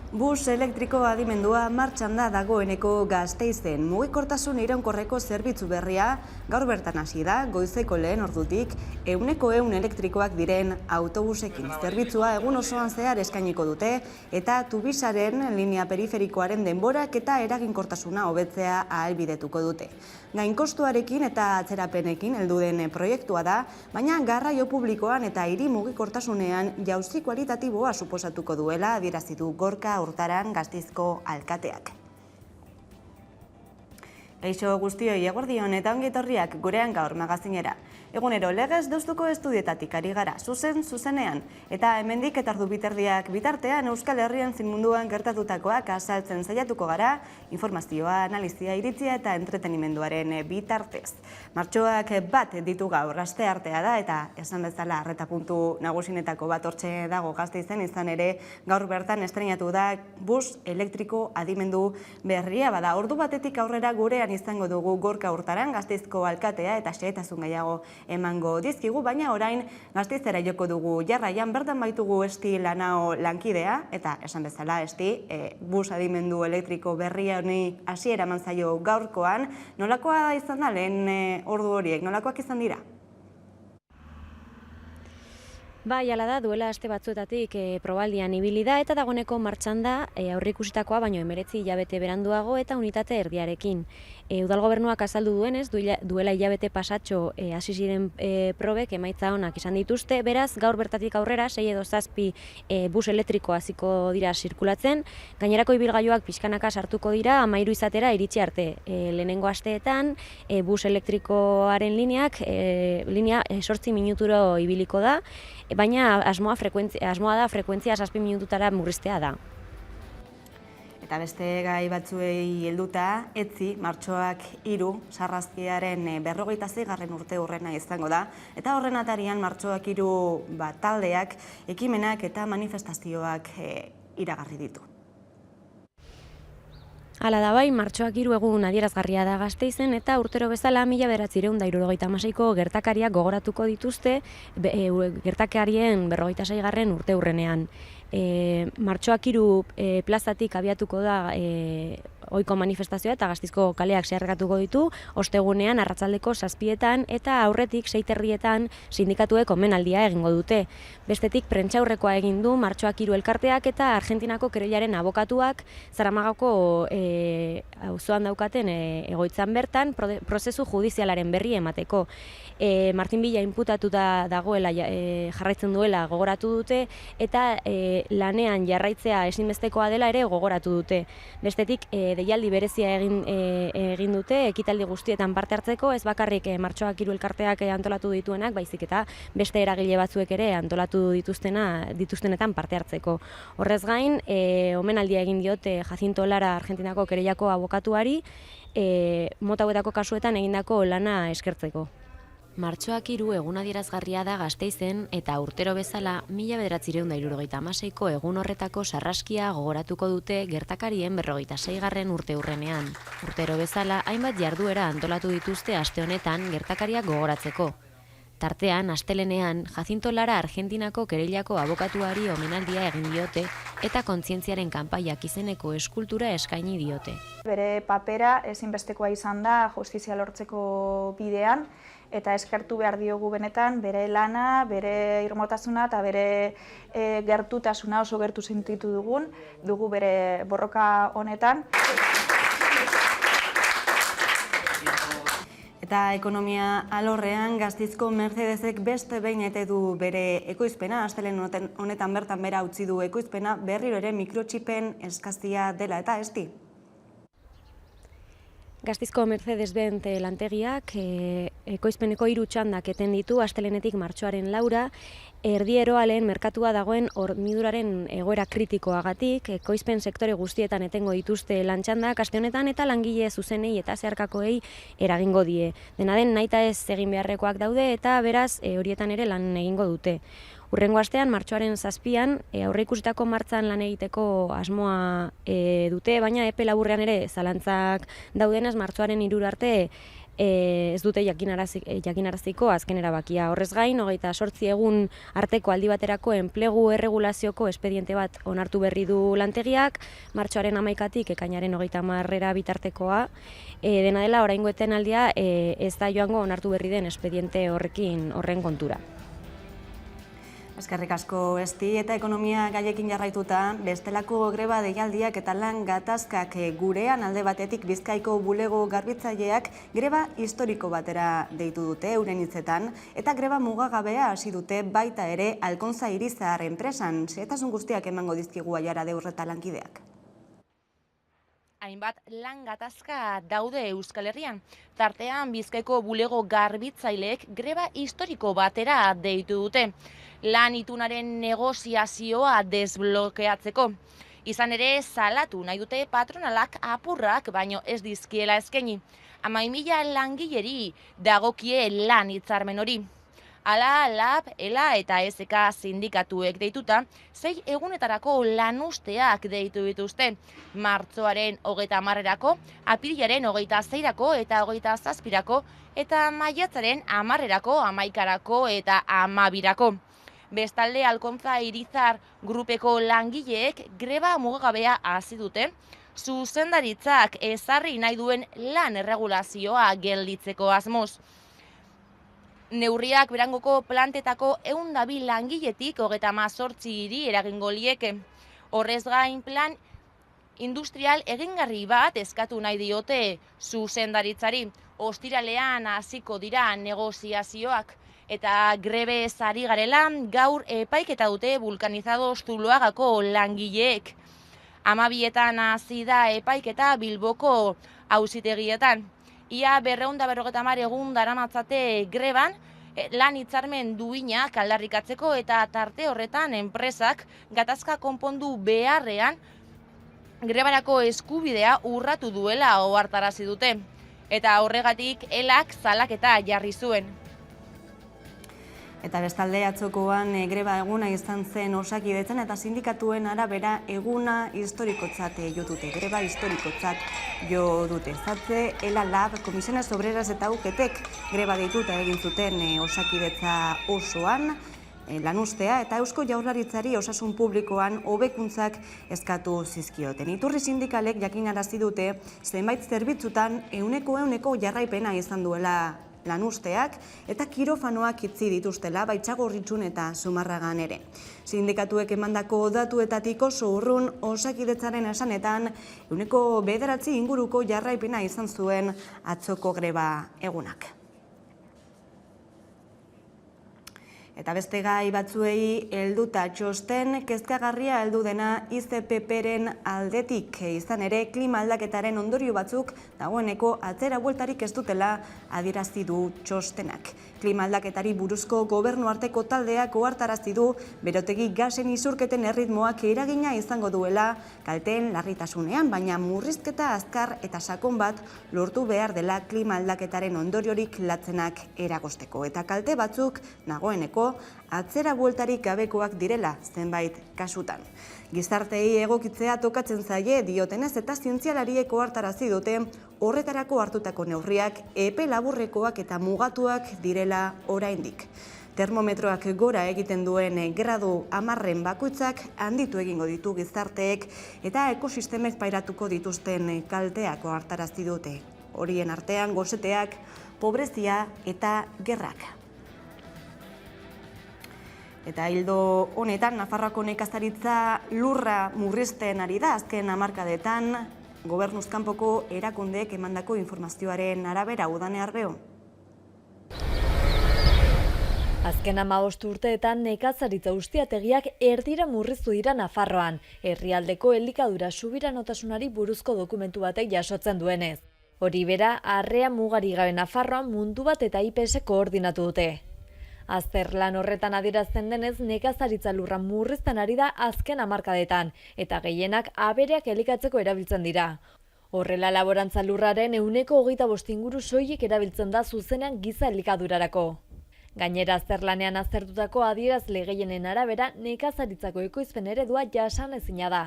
Bus elektriko adimendua martxan da dagoeneko Gasteizen. Mugikortasun iraunkorreko zerbitzu berria gaur bertan hasi da, goizeko lehen ordutik, 100% elektrikoak diren autobusekin. Zerbitzua egun osoan zehar eskainiko dute eta Tubisaren linea periferikoaren denborak eta eraginkortasuna hobetzea ahalbidetuko dute. Gainkostuarekin eta atzerapenekin heldu den proiektua da, baina garraio publikoan eta hiri mugikortasunean jauzi kualitatiboa suposatuko duela adierazi du Gorka Hurtaran Gasteizko alkateak. Kaixo guztioi, eguerdion eta ongi etorriak gurean gaur magazinera. Egunero legez deustuko estudietatik ari gara, zuzenean, eta hemendik eta ordu biterdiak bitartean Euskal Herrian zinmunduan gertatutakoak azaltzen saiatuko gara, informazioa, analizia, iritzia eta entretenimenduaren bitartez. Martxoak bat ditu gaur, asteartea da eta esan bezala arreta puntu nagusinetako bat hortxe dago Gasteizen, izan ere gaur bertan estreinatu da bus elektriko adimendu berria bada. Ordu batetik aurrera gurean izango dugu Gorka Hurtaran Gasteizko alkatea eta xehetasun gehiago emango dizkigu, baina orain Gasteizera joko dugu jarraian. Bertan baitugu Esti Lanao lankidea eta esan bezala Esti bus adimendu elektriko berria honi hasiera eman zaio gaurkoan. Nolakoa izan da lehen ordu horiek, nolakoak izan dira? Bai, hala da, duela aste batzuetatik probaldian ibili da eta dagoeneko martxan da aurreikusitakoa baino 19 hilabete beranduago eta unitate erdiarekin. Udal gobernuak azaldu duenez, duela hilabete pasatxo hasi ziren probek emaitza onak izan dituzte, beraz gaur bertatik aurrera 6 edo 7 bus elektriko hasiko dira zirkulatzen, gainerako ibilgailuak pixkanaka sartuko dira 13 izatera iritsi arte. Lehenengo asteetan bus elektrikoaren linea 8 minuturo ibiliko da, baina asmoa da frekuentzia 7 minututara murriztea da. Eta beste gai batzuei helduta, etzi, martxoak 3 sarrazkiaren 26. urte hurrena izango da, eta horren atarian martxoak 3 taldeak, ekimenak eta manifestazioak iragarri ditu. Hala da bai, martxoak 3 egun adierazgarria da Gasteizen eta urtero bezala 1976ko gertakariak gogoratuko dituzte gertakarien 26. urte hurrenean. Martxoak 3 plazatik abiatuko da ohiko manifestazioa eta Gasteizko kaleak zeharkatuko ditu, ostegunean arratsaldeko 7etan eta aurretik 6:30 sindikatuek omenaldia egingo dute. Bestetik prentsaurrekoa egin du martxoak 3 elkarteak eta Argentinako kereilaren abokatuak Zaramagako auzoan daukaten egoitzan bertan prozesu judizialaren berri emateko. Martin Villa inputatuta dagoela jarraitzen duela gogoratu dute eta lanean jarraitzea ezinbestekoa dela ere gogoratu dute. Bestetik deialdi berezia egin dute ekitaldi guztietan parte hartzeko, ez bakarrik martxoak 3 elkarteak antolatu dituenak, baizik eta beste eragile batzuek ere antolatu dituztenetan parte hartzeko. Horrez gain, omenaldia egin diote Jacinto Lara Argentinako kereilako abokatuari mota hauetako kasuetan egindako lana eskertzeko. Martxoak 3 egun adierazgarria da Gasteizen eta urtero bezala 1976ko egun horretako sarraskia gogoratuko dute gertakarien 46. urte hurrenean. Urtero bezala hainbat jarduera antolatu dituzte aste honetan gertakariak gogoratzeko. Tartean, astelenean, Jacinto Lara Argentinako kereilako abokatuari omenaldia egin diote eta kontzientziaren kanpaiak izeneko eskultura eskaini diote. Bere papera ezinbestekoa izan da justizia lortzeko bidean, eta eskertu behar diogu benetan bere lana, bere irmotasuna eta bere gertutasuna oso gertu sentitu dugu bere borroka honetan. Eta ekonomia alorrean Gasteizko Mercedesek beste behin ete du bere ekoizpena, astelehen honetan bertan bera utzi du ekoizpena, berriro ere mikrotxipen eskazia dela eta Esti. Gasteizko Mercedes-Benz lantegiak ekoizpeneko 3 txandak eten ditu astelehenetik martxoaren 4, erdieroalen merkatua dagoen horniduraren egoera kritikoagatik, ekoizpen sektore guztietan etengo dituzte lantxandak aste honetan eta langile zuzenei eta zeharkakoei eragingo die. Dena den nahita ez egin beharrekoak daude eta beraz horietan ere lan egingo dute. Hurrengo astean, martxoaren 7an, aurreikusitako martxan lan egiteko asmoa dute, baina epe laburrean ere zalantzak daudenez martxoaren 3 arte ez dute jakinaraziko azken erabakia. Horrez gain, 28 egun arteko aldi baterako enplegu erregulazioko espediente bat onartu berri du lantegiak, martxoaren 11-tik ekainaren 30 bitartekoa. Dena dela, oraingo etenaldia ez da joango onartu berri den espediente horren kontura. Eskerrik asko, Esti, eta ekonomia gaiekin jarraituta, bestelako greba deialdiak eta lan gatazkak gurean alde batetik Bizkaiko bulego garbitzaileak greba historiko batera deitu dute euren hitzetan, eta greba mugagabea hasi dute baita ere Alkontza Irizar enpresan. Xehetasun guztiak emango dizkigu Aiara Deurreta lankideak. Hainbat lan gatazka daude Euskal Herrian. Tartean Bizkaiko bulego garbitzaileek greba historiko batera deitu dute. Lan itunaren negoziazioa desblokeatzeko. Izan ere, salatu nahi dute patronalak apurrak, baino ez dizkiela eskaini. 11.000 langileri dagokie lan hitzarmen hori. Hala, LAB, ELA eta SK sindikatuek deituta, 6 egunetarako lanusteak deitu dituzte. Martxoaren 30erako, apirilaren 26erako eta 27erako, eta maiatzaren 10erako, 11erako eta 12erako. Bestalde, Alkontza Irizar grupeko langileek greba mugagabea hasi dute, zuzendaritzak ezarri nahi duen lan erregulazioa gelditzeko asmoz. Neurriak Berangoko plantetako 102 langiletik 38 hiri eragingo lieke. Horrez gain plan industrial egingarri bat eskatu nahi diote zuzendaritzari. Ostiralean hasiko dira negoziazioak. Eta grebez ari garela, gaur epaiketa dute Vulcanizados Zuloagako langileek. 12etan hasi da epaiketa Bilboko auzitegietan. Ia 250 egun daramatzate greban, lan hitzarmen duinak aldarrikatzeko eta tarte horretan enpresak gatazka konpondu beharrean grebarako eskubidea urratu duela ohartarazi dute. Eta horregatik ELAk salaketa jarri zuen. Eta bestalde atzokoan greba eguna izan zen Osakidetzan eta sindikatuen arabera eguna historikotzat jo dute. Greba historikotzat jo dute. Zatze, ELA, LAB, Comisiones Obreras eta UGTek greba deituta egin zuten Osakidetza osoan, lanustea eta Eusko Jaurlaritzari osasun publikoan hobekuntzak eskatu zizkioten. Iturri sindikalek jakinarazi dute zenbait zerbitzutan 100% jarraipena izan duela lanusteak eta kirofanoak itzi dituztela Baitxagorritxun eta Zumarragan ere. Sindikatuek emandako datuetatik oso urrun Osakidetzaren esanetan 9% inguruko jarraipena izan zuen atzoko greba egunak. Eta beste gai batzuei helduta txosten kezkagarria heldu dena IZPPren aldetik. Izan ere, klima aldaketaren ondorio batzuk dagoeneko atzera bueltarik ez dutela adierazi du txostenak. Klima aldaketari buruzko gobernuarteko taldeak ohartarazi du berotegi gasen isurketen erritmoak eragina izango duela kalteen larritasunean, baina murrizketa azkar eta sakon bat lortu behar dela klima aldaketaren ondoriorik latzenak eragosteko. Eta kalte batzuk dagoeneko atzera bueltarik gabekoak direla zenbait kasutan. Gizarteei egokitzea tokatzen zaie diotenez eta zientzialariek ohartarazi dute horretarako hartutako neurriak epe laburrekoak eta mugatuak direla oraindik. Termometroak gora egiten duen gradu 10 bakoitzak handitu egingo ditu gizarteek eta ekosistemek pairatuko dituzten kalteak ohartarazi dute. Horien artean goseteak, pobrezia eta gerrak. Eta hildo honetan, Nafarroako nekazaritza lurra murrizten ari da azken hamarkadetan, gobernuz kanpoko erakundeek emandako informazioaren arabera. Udane Arbeo. Azken 15 urteetan nekazaritza ustiategiak erdira murriztu dira Nafarroan, herrialdeko elikadura subiranotasunari buruzko dokumentu batek jasotzen duenez. Hori bera, arrea mugari gabe Nafarroan mundu bat eta IPS koordinatu dute. Azterlan horretan adierazten denez, nekazaritza lurra murrizten ari da azken hamarkadetan, eta gehienak abereak elikatzeko erabiltzen dira. Horrela laborantza lurraren 25% inguru soilik erabiltzen da zuzenean giza elikadurarako. Gainera azterlanean aztertutako adierazle gehienen arabera, nekazaritzako ekoizpen eredua jasanezina da.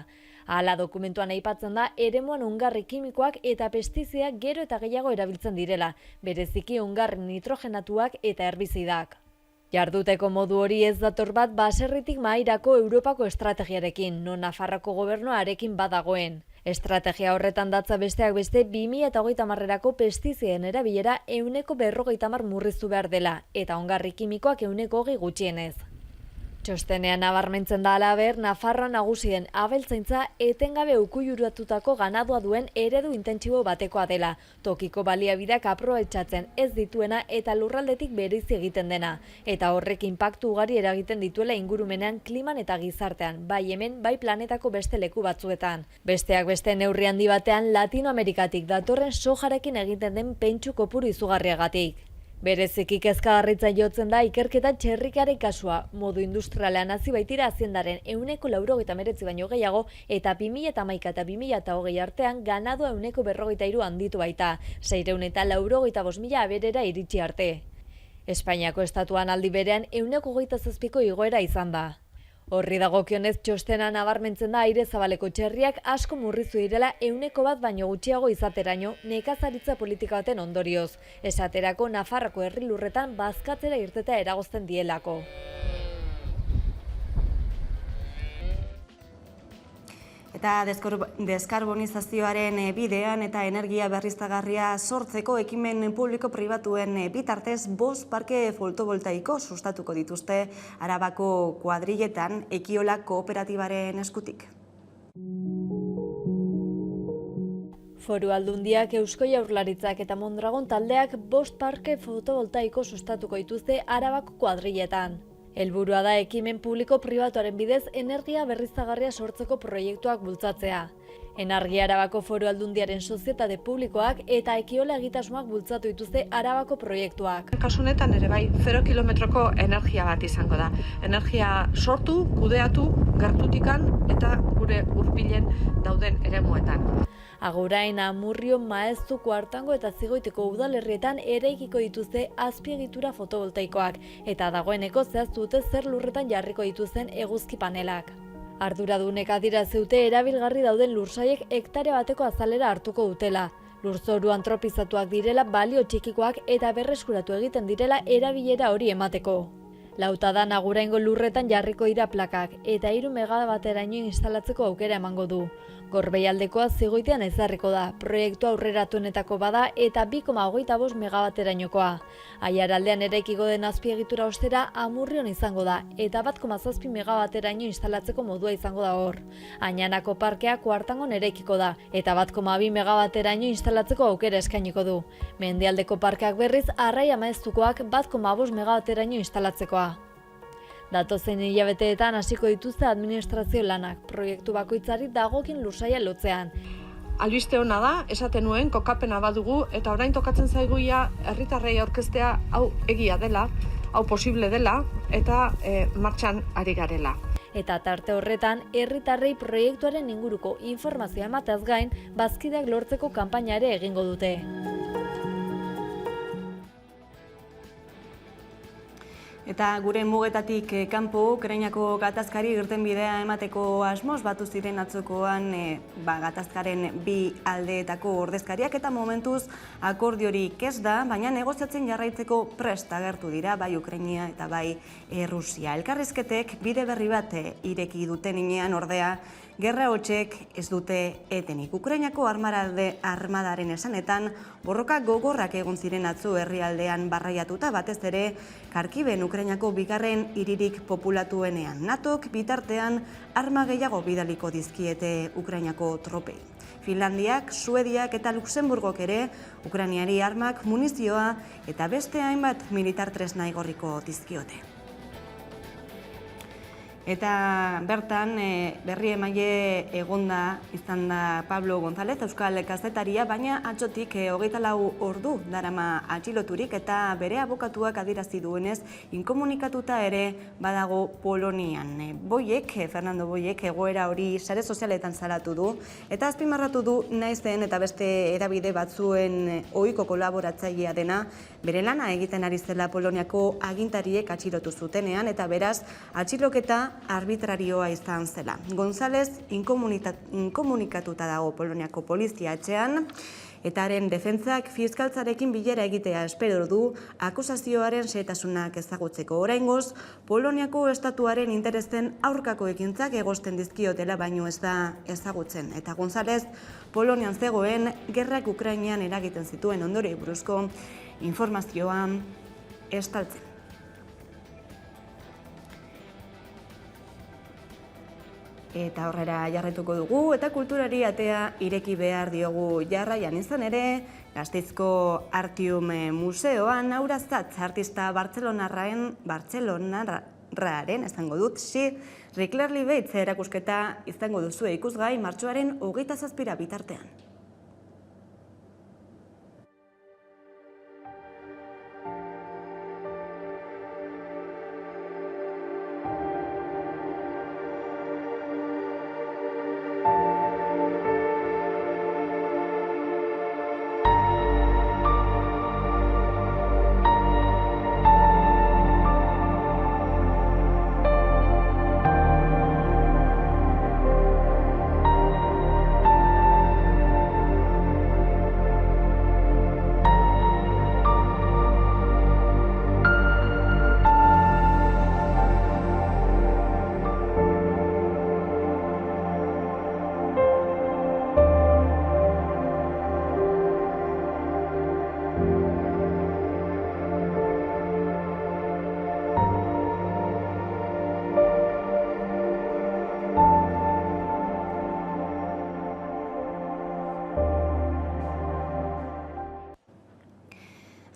Hala dokumentuan aipatzen da eremuan ongarri kimikoak eta pestizidak gero eta gehiago erabiltzen direla, bereziki ongarri nitrogenatuak eta herbizidak. Jarduteko modu hori ez dator bat baserritik mahairako Europako estrategiarekin, non Nafarroko gobernuarekin badagoen. Estrategia horretan datza besteak beste 2030erako pestizien erabilera 150 murriztu behar dela, eta ongarri kimikoak 120 gutxienez. Txostenean nabarmentzen da halaber, Nafarroan nagusien abeltzaintza etengabe ukuiluratutako ganadua duen eredu intentsibo batekoa dela, tokiko baliabideak aprobetxatzen ez dituena eta lurraldetik bereizi egiten dena, eta horrek inpaktu ugari eragiten dituela ingurumenean, kliman eta gizartean, bai hemen, bai planetako beste leku batzuetan. Besteak beste neurri handi batean Latinoamerikatik datorren sojarekin egiten den pentsu kopuru izugarriagatik. Bereziki kezkagarritza jotzen da ikerketa txerrikaren kasua, modu industrialean hasi baitira aziendaren 189 baino gehiago eta 2011 eta 2020 artean ganadua 153 handitu baita, 685.000 aberera iritsi arte. Espainiako estatuan aldi berean 127ko igoera izan da. Horri dagokionez txostena nabarmentzen da aire zabaleko txerriak asko murriztu direla 100 baino gutxiago izateraino nekazaritza politika baten ondorioz. Esaterako Nafarroko herri lurretan bazkatzera irtetea eragozten dielako. Eta deskarbonizazioaren bidean eta energia berriztagarria sortzeko ekimen publiko-pribatuen bitartez 5 parke fotovoltaiko sustatuko dituzte Arabako kuadrilletan Ekiola kooperatibaren eskutik. Foru Aldundiak, Eusko Jaurlaritzak eta Mondragon taldeak 5 parke fotovoltaiko sustatuko dituzte Arabako kuadrilletan. Helburua da ekimen publiko-pribatuaren bidez energia berriztagarria sortzeko proiektuak bultzatzea. Energia Arabako Foru Aldundiaren sozietate publikoak eta Ekiola egitasmoak bultzatu dituzte Arabako proiektuak. Kasu honetan ere bai, 0 kilometroko energia bat izango da. Energia sortu, kudeatu, gertutikan eta gure hurbilen dauden eremuetan. Agurain, Amurrio, Maeztu, Kuartango eta Zigoiteko udalerrietan eraikiko dituzte azpiegitura fotovoltaikoak eta dagoeneko zehaztu dute zer lurretan jarriko dituzten eguzki panelak. Arduradunek adierazi erabilgarri dauden lursaiek hektare bateko azalera hartuko dutela. Lurzoru antropizatuak direla, balio txikikoak eta berreskuratu egiten direla erabilera hori emateko. Lautadan Aguraingo lurretan jarriko dira plakak eta 3 megabateraino instalatzeko aukera emango du. Gorbeialdekoa Zigoitean ezarriko da, proiektu aurreratuenetako bada eta 2,25 megabaterainokoa. Aiaraldean eraikiko den azpiegitura ostera Amurrion izango da eta 1,7 megabateraino instalatzeko modua izango da hor. Añanako parkea Kuartangon eraikiko da eta 1,2 megabateraino instalatzeko aukera eskainiko du. Mendialdeko parkeak berriz Arraia Maeztukoak 1,5 megabateraino instalatzekoa. Datozen hilabeteetan hasiko dituzte administrazio lanak, proiektu bakoitzari dagokin lursaia lotzean. Albiste ona da, esaten nuen, kokapena badugu eta orain tokatzen zaiguia herritarrei aurkeztea hau egia dela, hau posible dela eta martxan ari garela. Eta tarte horretan, herritarrei proiektuaren inguruko informazioa emateaz gain, bazkideak lortzeko kanpaina ere egingo dute. Eta gure mugetatik kanpo, Ukrainako gatazkari irtenbidea emateko asmoz batu ziren atzokoan gatazkaren bi aldeetako ordezkariak eta momentuz akordiorik ez da, baina negoziatzen jarraitzeko prest agertu dira bai Ukrainia eta bai Rusia. Elkarrizketek bide berri bat ireki duten inean ordea, gerra hotsek ez dute etenik. Ukrainako armadaren esanetan, borroka gogorrak egon ziren atzo herrialdean barraiatuta batez ere Kharkiven Ukrainako bigarren hiririk populatuenean. NATOk bitartean arma gehiago bidaliko dizkiete Ukrainako tropei. Finlandiak, Suediak eta Luxemburgok ere Ukrainiari armak, munizioa eta beste hainbat militar tresna igorriko dizkiote. Eta bertan berri emaile egonda izan da Pablo González, euskal kazetaria, baina atzotik 24 ordu darama atxiloturik eta bere abokatuak adierazi duenez inkomunikatuta ere badago Polonian. Fernando Boyek egoera hori sare sozialetan salatu du eta azpimarratu du naizen eta beste hedabide batzuen ohiko kolaboratzailea dena bere lana egiten ari zela Poloniako agintariek atxilotu zutenean eta beraz atxiloketa arbitrarioa izan zela. González inkomunikatuta dago Poloniako polizia etxean, eta haren defentsak fiskaltzarekin bilera egitea espero du akusazioaren xehetasunak ezagutzeko. Oraingoz, Poloniako estatuaren interesen aurkako ekintzak egozten dizkiotela baino ez da ezagutzen. Eta González Polonian zegoen gerrak Ukrainan eragiten zituen ondorioei buruzko informazioa estaltzen. Eta horrela jarretuko dugu, eta kulturari atea ireki behar diogu jarraian izan ere, Gasteizko Artium Museoan Aurazatz artista Bartzelonarraren, esango dut, Riclerly Bates erakusketa izango duzu ikusgai martxoaren 27 bitartean.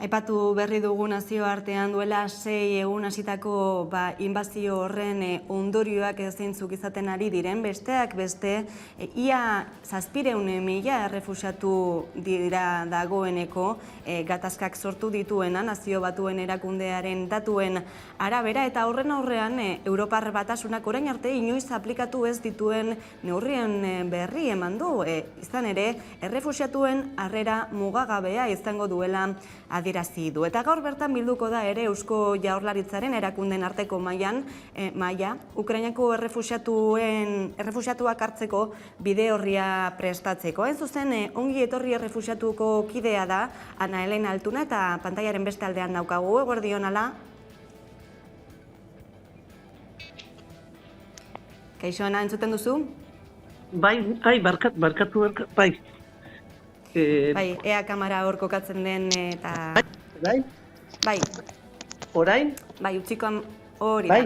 Aipatu berri dugu nazioartean duela 6 egun hasitako inbazio horren ondorioak zeintzuk izaten ari diren, besteak beste, ia 700.000 errefuxiatu dira dagoeneko gatazkak sortu dituena Nazio Batuen Erakundearen datuen arabera, eta horren aurrean Europar Batasunak orain arte inoiz aplikatu ez dituen neurrien berri eman du, izan ere errefuxiatuen harrera mugagabea izango duela adierazi du. Eta gaur bertan bilduko da ere Eusko Jaurlaritzaren erakunden arteko maila, Ukrainako errefuxiatuak hartzeko bide horria prestatzeko. Hain zuzen, ongi etorri errefuxiatuko kidea da Ana Elena Altuna, eta pantailaren beste aldean daukagu. Eguerdion, ala? Kaixo, Ana, entzuten duzu? Bai, barkatu, bai. Bai, ea kamara hor kokatzen den eta... Bai? Bai. Orain? Bai, utzikoan hori da.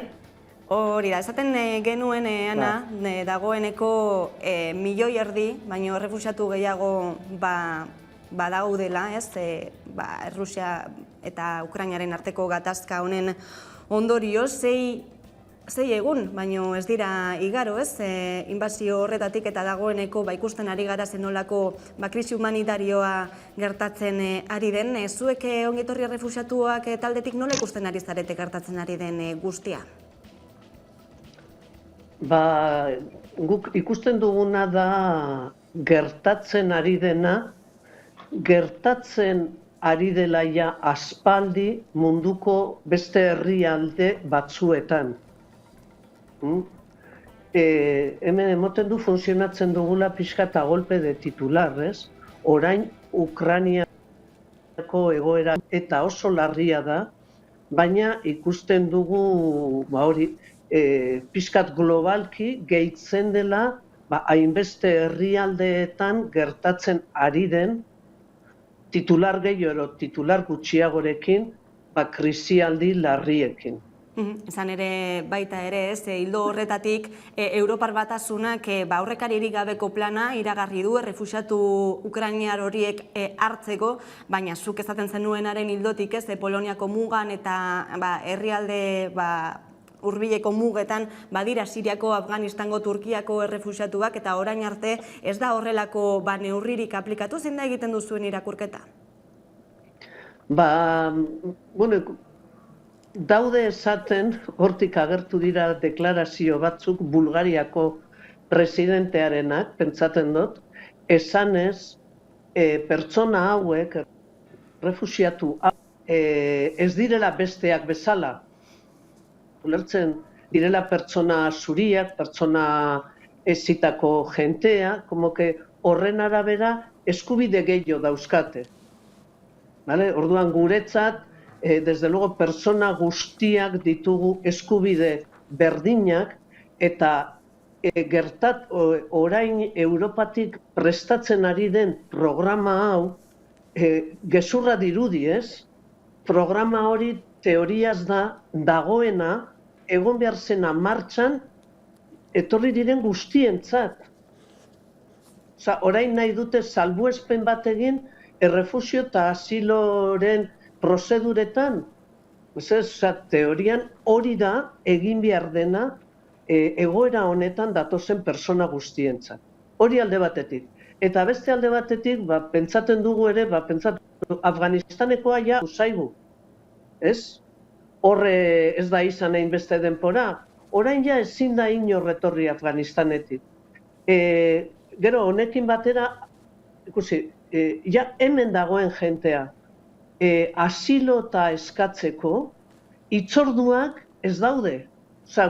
Hori da, esaten genuen, Ana, dagoeneko 1,5 milioi, baina errefuxiatu gehiago badaudela, ez? Errusia eta Ukrainaren arteko gatazka honen ondorioz, 6 egun, baino ez dira igaro, ez? Inbazio horretatik eta dagoeneko ikusten ari gara zenolako krisi humanitarioa gertatzen ari den. Zuek ongitorri errefuxiatuak taldetik nola ikusten ari zarete gertatzen ari den guztia? Guk ikusten duguna da gertatzen ari dena, gertatzen ari dela ja aspaldi munduko beste herrialde batzuetan. Hemen emoten du funtzionatzen dugula pixka eta golpe de titular, ez? Orain Ukrainiako egoera eta oso larria da, baina ikusten dugu pixkat globalki gehitzen dela hainbeste herrialdeetan gertatzen ari den titular gehiago, titular gutxiagorekin, krisialdi larriekin. Izan ere baita ere, hildo horretatik Europar Batasunak aurrekaririk gabeko plana iragarri du errefuxiatu ukrainar horiek hartzeko, baina zuk esaten zenuenaren hildotik Poloniako mugan eta herrialde hurbileko mugetan badira Siriako, Afganistango, Turkiako errefuxiatuak, eta orain arte ez da horrelako neurririk aplikatu. Zein da egiten duzuen irakurketa? Daude esaten, hortik agertu dira deklarazio batzuk Bulgariako presidentearenak, pentsatzen dut, esanez pertsona hauek, refuxiatu ez direla besteak bezala. Ulertzen, direla pertsona zuriak, pertsona ezitako jentea, como que horren arabera eskubide gehiago dauzkate. Vale? Orduan guretzat, desde luego, pertsona guztiak ditugu eskubide berdinak, eta orain Europatik prestatzen ari den programa hau, gezurra dirudi, ez? Programa hori teoriaz dagoena, egon behar zena martxan, etorri diren guztientzat. Orain nahi dute salbuespen bat egin, errefugio eta asiloren prozeduretan. Teorian hori da egin behar dena egoera honetan datozen persona guztientzat. Hori alde batetik. Eta beste alde batetik, pentsaten dugu ere, Afganistanekoa ja zaigu. Ez? Horre ez da izan egin beste denpora. Orain ja ezin da inor etorri Afganistanetik. Gero, honekin batera, ikusi, ja hemen dagoen jentea, asilota eskatzeko, hitzorduak ez daude.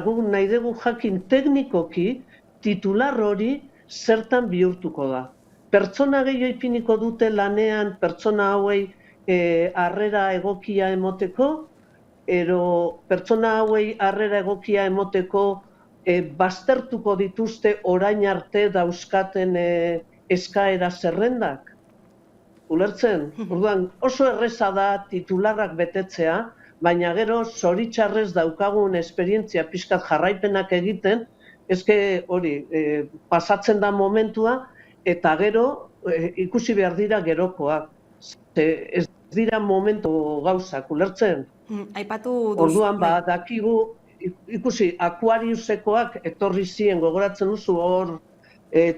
Guk nahi dugu jakin teknikoki titular hori zertan bihurtuko da. Pertsona gehiago ipiniko dute lanean pertsona hauei harrera egokia emoteko, ero pertsona hauei harrera egokia emoteko baztertuko dituzte orain arte dauzkaten eskaera zerrendak. Ulertzen? Orduan, oso erreza da titularrak betetzea, baina gero zoritxarrez daukagun esperientzia pixkat jarraipenak egiten, ezke hori, pasatzen da momentua, eta gero ikusi behar dira gerokoak. Ez dira momentu gauzak, ulertzen? Aipatu duzu. Orduan, dakigu, ikusi, Aquariusekoak etorri ziren, gogoratzen duzu hor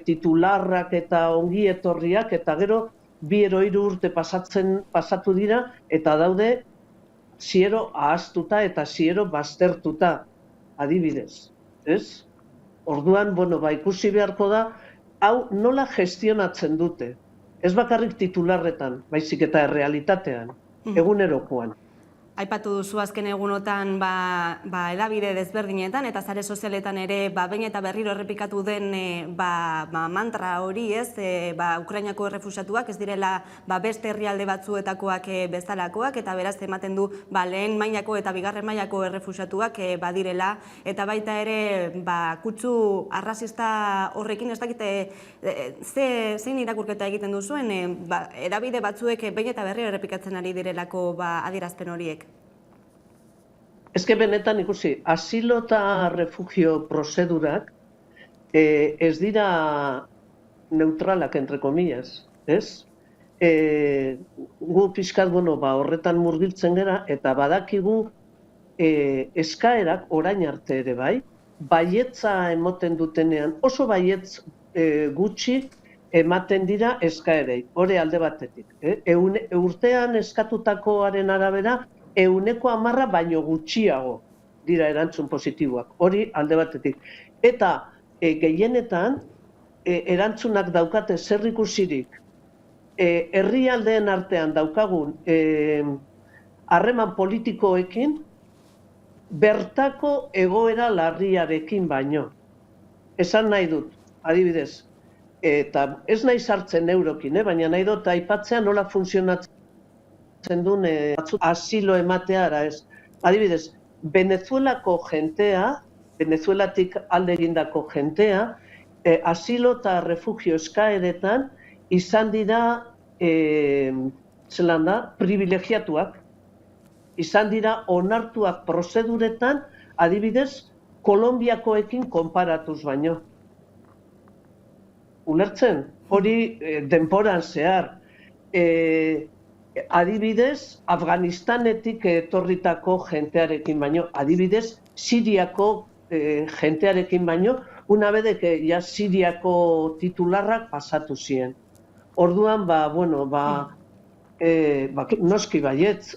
titularrak eta ongi etorriak, eta gero 2-3 urte pasatu dira, eta daude ziero ahaztuta eta ziero baztertuta, adibidez. Ez? Orduan, ikusi beharko da, hau nola gestionatzen dute. Ez bakarrik titularretan, baizik eta errealitatean, egunerokoan. Aipatu duzu azken egunotan hedabide desberdinetan eta sare sozialetan ere behin eta berriro errepikatu den mantra hori, ez? Ukrainako errefuxiatuak ez direla beste herrialde batzuetakoak bezalakoak, eta beraz ematen du lehen mailako eta bigarren mailako errefuxiatuak badirela, eta baita ere kutsu arrazista horrekin ez dakite zein irakurketa egiten duzuen hedabide batzuek behin eta berriro errepikatzen ari direlako adierazpen horiek. Ezke benetan ikusi, asilo eta refugio prozedurak ez dira neutralak, entre comillas, ez? Gu pixkat, horretan murgiltzen gera, eta badakigu eskaerak orain arte ere bai, baietza emoten dutenean, oso baietz gutxi ematen dira eskaerei, hori alde batetik. Urtean eskatutakoaren arabera, 110 baino gutxiago dira erantzun positiboak, hori alde batetik. Eta gehienetan erantzunak daukate zer ikusirik, herrialdeen artean daukagun harreman politikoekin, bertako egoera larriarekin baino. Esan nahi dut, adibidez, eta ez nahi sartzen eurokin, baina nahi dut aipatzea nola funtzionatzen duen asilo emateara, ez. Adibidez, Venezuelako jentea, Venezuelatik alde egindako jentea, asilo eta refugio eskaeretan izan dira, privilegiatuak, izan dira onartuak prozeduretan, adibidez, Kolonbiakoekin konparatuz baino. Ulertzen? Hori denporan zehar. Adibidez, Afganistanetik etorritako jentearekin baino, adibidez, Siriako jentearekin baino, una vez que ja Siriako titularrak pasatu ziren. Orduan, noski baietz,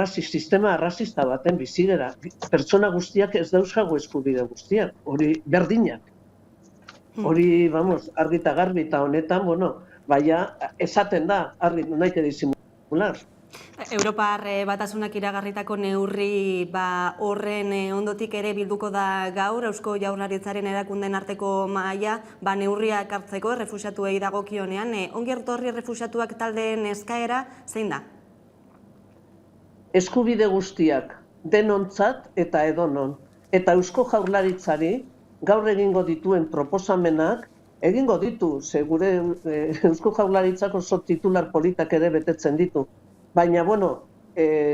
sistema arrazista baten bizigera. Pertsona guztiak ez dauzkagu eskubide guztiak, hori berdinak. Hori, argi eta garbi, eta honetan, baina esaten da, argi, nahi que disimular. Europar Batasunak iragarritako neurri horren ondotik ere bilduko da gaur Eusko Jaurlaritzaren erakundeen arteko mahaia neurriak hartzeko errefuxiatuei dagokionean. Ongi etorri errefuxiatuak taldeen eskaera zein da? Eskubide guztiak denontzat eta edonon. Eta Eusko Jaurlaritzari gaur egingo dituen proposamenak egingo ditu, ze gure Eusko Jaurlaritzak oso titular politak ere betetzen ditu. Baina,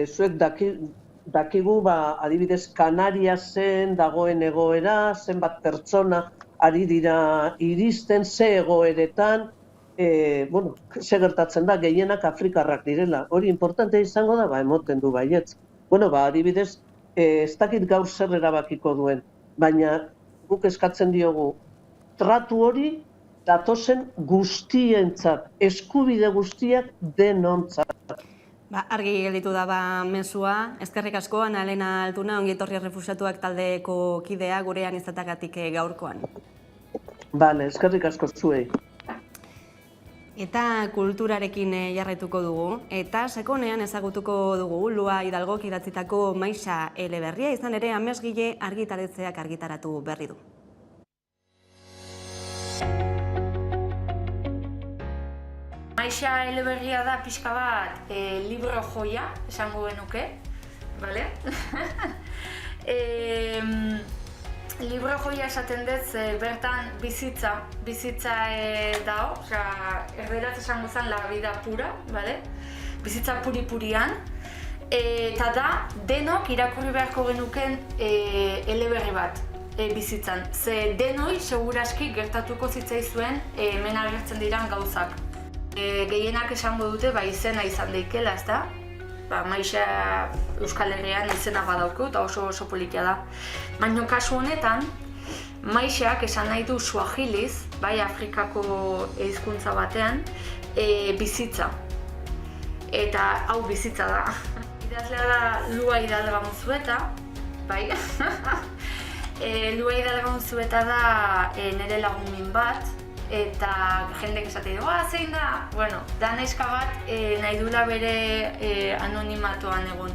zuek dakigu, adibidez, Kanariasen dagoen egoera, zenbat pertsona ari dira iristen, ze egoeretan, ze gertatzen da, gehienak afrikarrak direla. Hori importante izango da, emoten du baietz. Adibidez, ez dakit gaur zer erabakiko duen, baina guk eskatzen diogu, tratu hori datozen guztientzat, eskubide guztiak denontzat. Argi gelditu da mezua. Eskerrik asko, Ana Elena Altuna, ongi etorri errefuxiatuak taldeko kidea gurean izatagatik gaurkoan. Bale, eskerrik asko zuei. Eta kulturarekin jarraituko dugu, eta sakonean ezagutuko dugu Lua Hidalgok idatzitako Maixa eleberria, izan ere amesgile argitaletxeak argitaratu berri du. Maixa eleberria da pixka bat libro joia, esango genuke, bale? Libro joia esaten dut, bertan bizitza dao, erderaz esango zen la vida pura, bale? Bizitza puri-purian, eta da denok irakurri beharko genuken eleberri bat bizitzan. Ze denoi seguraski gertatuko zitzaizuen hemen agertzen diran gauzak. Gehienak esango dute izena izan daikela, ezta? Maixa Euskal Herrian izena badauko eta oso politia da. Baina kasu honetan, Maixak esan nahi du suahiliz, Afrikako hizkuntza batean, bizitza. Eta hau bizitza da. Idazlea da Lua Hidalgo Unzueta, bai? Lua Hidalgo Unzueta da nire lagun bat, eta jendek esate du, zein da? Da neska bat nahi dula bere anonimatoan egon.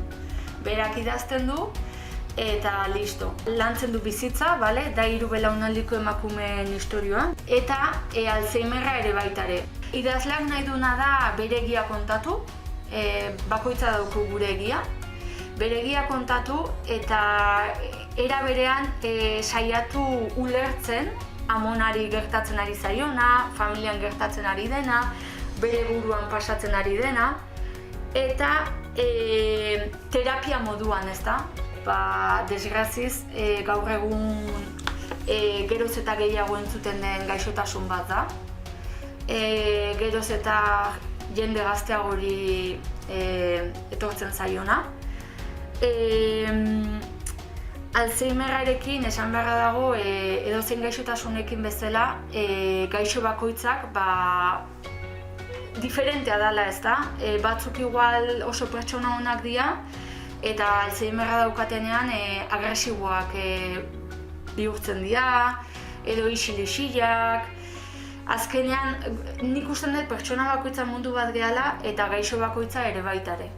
Berak idazten du eta listo. Lantzen du bizitza, da 3 belaunaldiko emakumeen istorioa, eta Alzheimerra ere baitare. Idazleak nahi duna da bere egia kontatu, bakoitza dauku gure egia, bere egia kontatu eta era berean saiatu ulertzen amonari gertatzen ari zaiona, familian gertatzen ari dena, bere buruan pasatzen ari dena, eta terapia moduan, ezta? Desgraziz, gaur egun geroz eta gehiago entzuten den gaixotasun bat da. Geroz eta jende gazteagori etortzen zaiona. Alzheimerrarekin esan beharra dago edozein gaixotasunekin bezala gaixo bakoitzak diferentea dela, ezta? Batzuk igual oso pertsona onak dira eta Alzheimerra daukatenean agresiboak bihurtzen dira edo isil-isilak. Azkenean nik usten dut pertsona bakoitza mundu bat gehala eta gaixo bakoitza ere baitare.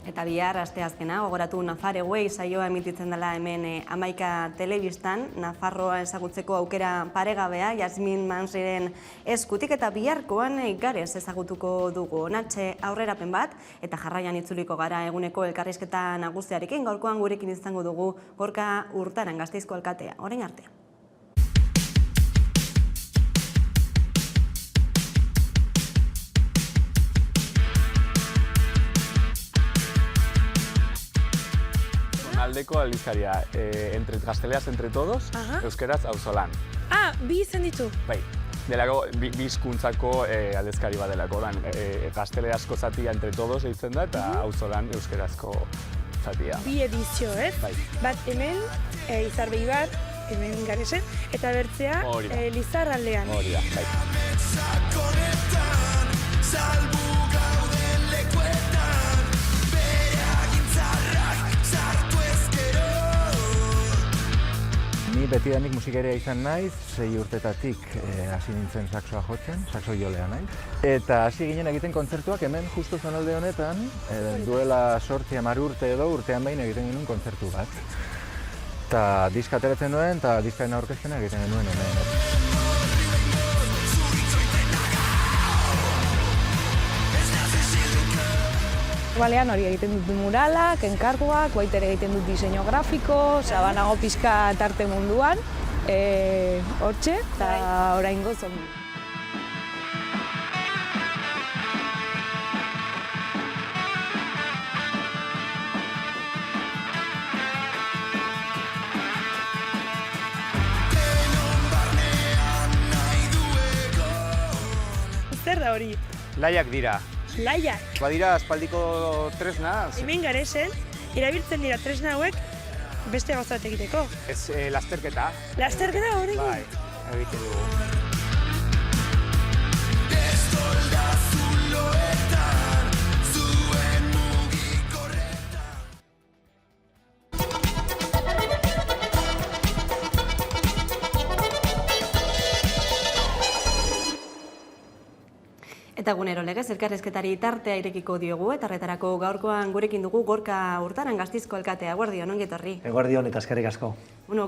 Eta bihar, asteazkena, gogoratu Nafareway saioa emititzen dela hemen 11 telebistan, Nafarroa ezagutzeko aukera paregabea, Jasmin Mansiren eskutik, eta biharkoan garez ezagutuko dugu onatxe aurrerapen bat, eta jarraian itzuliko gara eguneko elkarrizketa nagusiarekin, gaurkoan gurekin izango dugu Gorka Urtaran, Gasteizko alkatea. Orain arte. Aldeko aldizkaria, gazteleaz entre todos, euskeraz auzolan. Bi izen ditu? Bai, delako bi hizkuntzako aldizkari bat delako, gazteleazko zatia entre todos eitzen da, eta auzolan euskerazko zatia. Bi edizio, ez? Bai. Bat hemen, Izarbegi bat, hemen Garesen, eta bertzea Lizarraldean. Hori da, bai. betidanik musikeria izan naiz, 6 urtetatik hasi nintzen saxoa jotzen, saxo jolea naiz. Eta hasi ginen egiten kontzertuak hemen justu zonalde honetan, duela 8-10 urte edo urtean behin egiten genuen kontzertu bat. Eta diska ateratzen duen, eta diskaren aurkezpena egiten genuen hemen. Balean hori egiten dut muralak, enkarguak, baita ere egiten dut diseinu grafiko, banago pixka arte munduan, hortxe, eta oraingo zondi. Zer da hori? Laiak dira. Laiak. Badira aspaldiko tresna. Hemen Garesen, erabiltzen dira tresna hauek beste gauza bat egiteko. Ez lasterketa. Lasterketa hori? Bai, egiten dugu. Eta egunero legez, elkarrezketari tartea irekiko diogu, eta horretarako gaurkoan gurekin dugu Gorka Urtaran Gasteizko alkatea. Eguerdion, ongi etorri. Eguerdion eta eskerrik asko.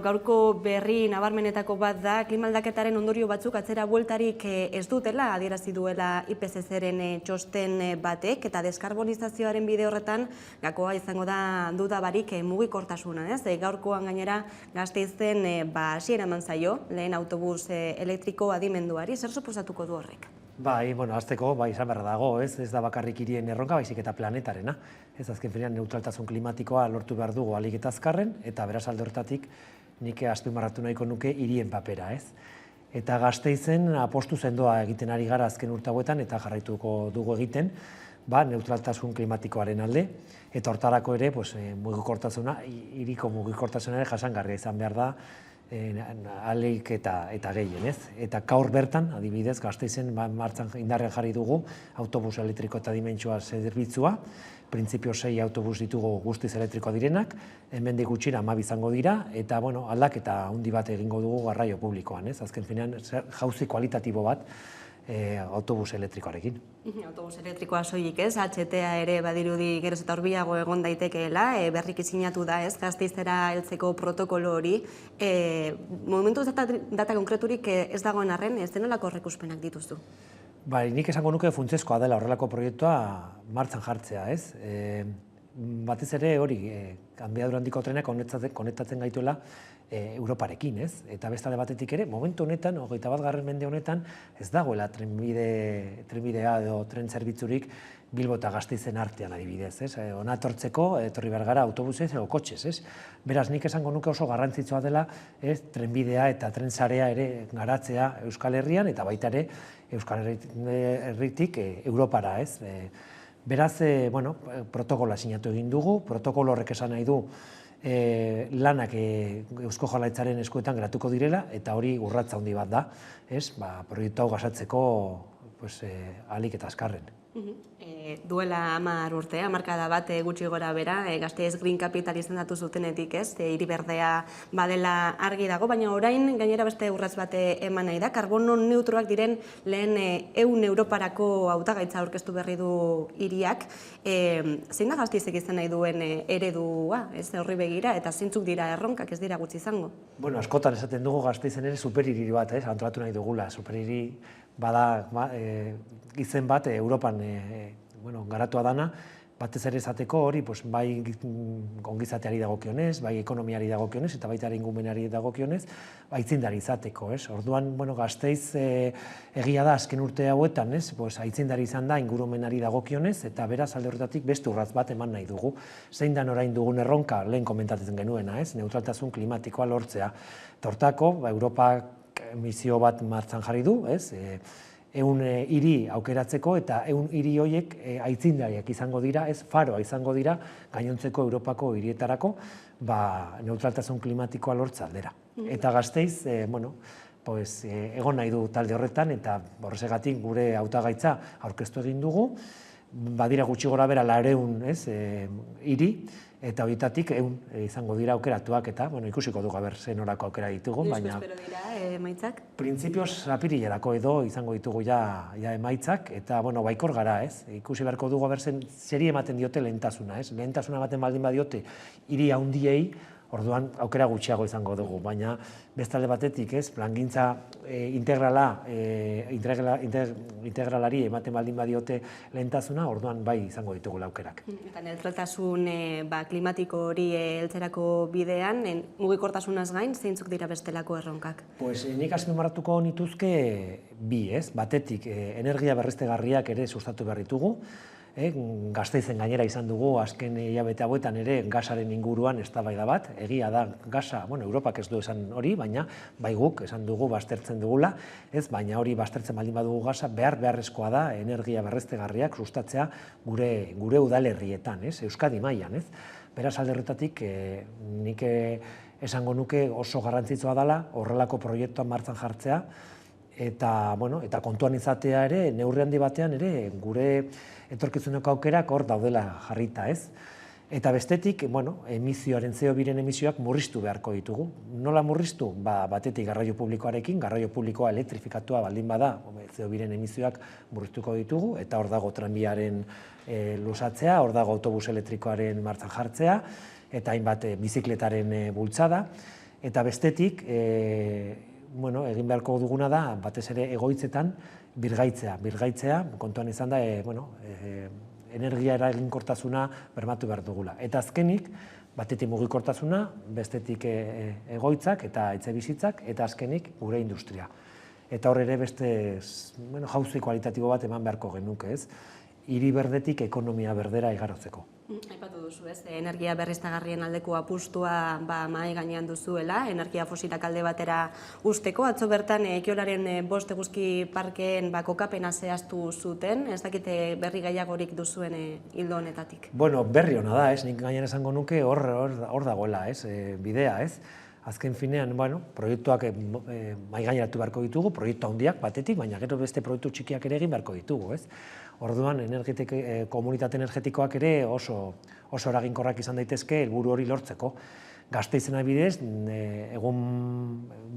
Gaurko berri nabarmenetako bat da, klima aldaketaren ondorio batzuk atzera bueltarik ez dutela, adierazi duela IPCC-ren txosten batek, eta deskarbonizazioaren bide horretan gakoa izango da duda barik mugikortasuna, ez? Gaurkoan gainera Gasteizen hasiera eman zaio, lehen autobus elektriko adimenduari, zer suposatuko du horrek? Bai, hasteko, izan beharra dago, ez da bakarrik hirien erronka, baizik eta planetarena. Ez azken finean neutraltasun klimatikoa lortu behar dugu ahalik eta azkarren, eta beraz alde horretatik nik azpimarratu nahiko nuke hirien papera, ez. Eta Gasteizen apostu sendoa egiten ari gara azken urte hauetan, eta jarraituko dugu egiten, neutraltasun klimatikoaren alde, eta hortarako ere, mugikortasuna, hiriko mugikortasuna ere jasangarria izan behar da, ahalik eta gehien, ez? Eta gaur bertan, adibidez, Gasteizen martxan indarrean jarri dugu autobus elektriko eta dimentsua zerbitzua, printzipio 6 autobus ditugu guztiz elektrikoa direnak, hemendik gutxira 12 izango dira, eta aldaketa handi bat egingo dugu garraio publikoan, ez? Azken finean, jauzi kualitatibo bat autobus elektrikoarekin. Autobus elektrikoa soilik ez, HTA ere badirudi geroz eta hurbilago egon daitekeela, berriki sinatu da ez, Gasteizera heltzeko protokolo hori. Momentuz data konkreturik ez dagoen arren, ez denolako errekuspenak dituzu? Nik esango nuke funtsezkoa dela horrelako proiektua martxan jartzea, ez? Batez ere hori, abiadura handiko trenak konektatzen gaituela Europarekin, ez? Eta bestalde batetik ere, momentu honetan, 21. mende honetan, ez dagoela trenbidea edo tren zerbitzurik Bilbo eta Gasteizen artean adibidez, ez? Hona etortzeko, etorri behar gara autobusez edo kotxez, ez? Beraz, nik esango nuke oso garrantzitsua dela, ez? Trenbidea eta tren sarea ere garatzea Euskal Herrian, eta baita ere Euskal Herritik Europara, ez? Beraz, protokola sinatu egin dugu, protokolo horrek esan nahi du lanak Eusko Jaurlaritzaren eskuetan geratuko direla, eta hori urratsa handi bat da, proiektu hau gasatzeko ahalik eta azkarren. Duela 10 urte, hamarkada bat gutxi gora bera, Gasteiz Green Capital izendatu zutenetik, ez? Hiri berdea badela argi dago, baina orain gainera beste urrats bat eman nahi da, karbono neutroak diren lehen 100 Europarako hautagaitza aurkeztu berri du hiriak. Zein da Gasteizek izan nahi duen eredua, ez horri begira, eta zeintzuk dira erronkak, ez dira gutxi izango? Askotan esaten dugu Gasteizen ere superhiri bat, antolatu nahi dugula, superhiri bada izen bat Europan garatua dana, batez ere esateko hori, bai ongizateari dagokionez, bai ekonomiari dagokionez, eta baita ingumenari dagokionez, aitzindari izateko, ez? Orduan, Gasteiz egia da azken urte hauetan, ez? Aitzindari izan da ingurumenari dagokionez, eta beraz alde horretatik beste urrats bat eman nahi dugu. Zein dan orain dugun erronka, lehen komentatzen genuena, ez? Neutraltasun klimatikoa lortzea. Hortako, Europak misio bat martxan jarri du, ez? 100 hiri aukeratzeko eta 100 hiri horiek aitzindariak izango dira, ez faroa izango dira, gainontzeko Europako hirietarako neutraltasun klimatikoa lortza aldera. Eta Gasteiz, egon nahi du talde horretan, eta horregatik gure hautagaitza aurkeztu egin dugu, badira gutxi gora bera 400 hiri, eta horietatik 100 izango dira aukeratuak, eta ikusiko dugu aber zen orako aukera ditugu, baina... Espero dira emaitzak? Printzipioz apirilerako edo izango ditugu ja emaitzak, eta baikor gara, ez? Ikusi beharko dugu aber zeri ematen diote lehentasuna, ez? Lehentasuna ematen baldin badiote hiri handiei, orduan aukera gutxiago izango dugu, baina bestalde batetik, ez, plangintza integralari ematen baldin badiote lehentasuna, orduan bai izango ditugu aukerak. Eta neutraltasun klimatiko hori heltzerako bidean, mugikortasunaz gain, zeintzuk dira bestelako erronkak? Nik azpimarratuko nituzke bi, ez, batetik energia berriztegarriak ere sustatu behar ditugu, Gasteizen gainera izan dugu, azken hilabete hauetan ere gasaren inguruan eztabaida bat, egia da gasa, Europak ez du esan hori, baina bai guk esan dugu baztertzen dugula, baina hori baztertzen baldin badugu gasa, beharrezkoa da energia berriztegarriak sustatzea gure udalerrietan, Euskadi mailan, Beraz alde horretatik nik esango nuke oso garrantzitsua dela horrelako proiektuan martxan jartzea, eta kontuan izatea ere, neurri handi batean ere, gure etorkizuneko aukerak hor daudela jarrita, ez? Eta bestetik, emisioaren CO2-ren emisioak murriztu beharko ditugu. Nola murriztu? Batetik garraio publikoarekin, garraio publikoa elektrifikatua baldin bada, CO2-ren emisioak murriztuko ditugu, eta hor dago tranbiaren luzatzea, hor dago autobus elektrikoaren martxan jartzea, eta hainbat bizikletaren bultzada, eta bestetik, egin beharko duguna da, batez ere egoitzetan, birgaitzea, kontuan izan da, energia eraginkortasuna bermatu behar dugula. Eta azkenik, batetik mugikortasuna, bestetik egoitzak eta etxebizitzak, eta azkenik gure industria. Eta hor ere beste jauzi kualitatibo bat eman beharko genuke, ez? Hiri berdetik ekonomia berdera igarotzeko. Aipatu duzu, ez? Energia berriztagarrien aldeko apustua mahai gainean duzuela, energia fosilak alde batera usteko. Atzo bertan Ekiolaren 5 eguzki parkeen kokapena zehaztu zuten, ez dakite berri gehiagorik duzuen hildo honetatik? Berri ona da, nik gainen esango nuke hor dagoela, bidea, ez? Azken finean, proiektuak mahai gaineratu beharko ditugu, proiektu handiak batetik, baina gero beste proiektu txikiak ere egin beharko ditugu, ez? Orduan, komunitate energetikoak ere oso eraginkorrak izan daitezke helburu hori lortzeko. Gasteizen adibidez, egun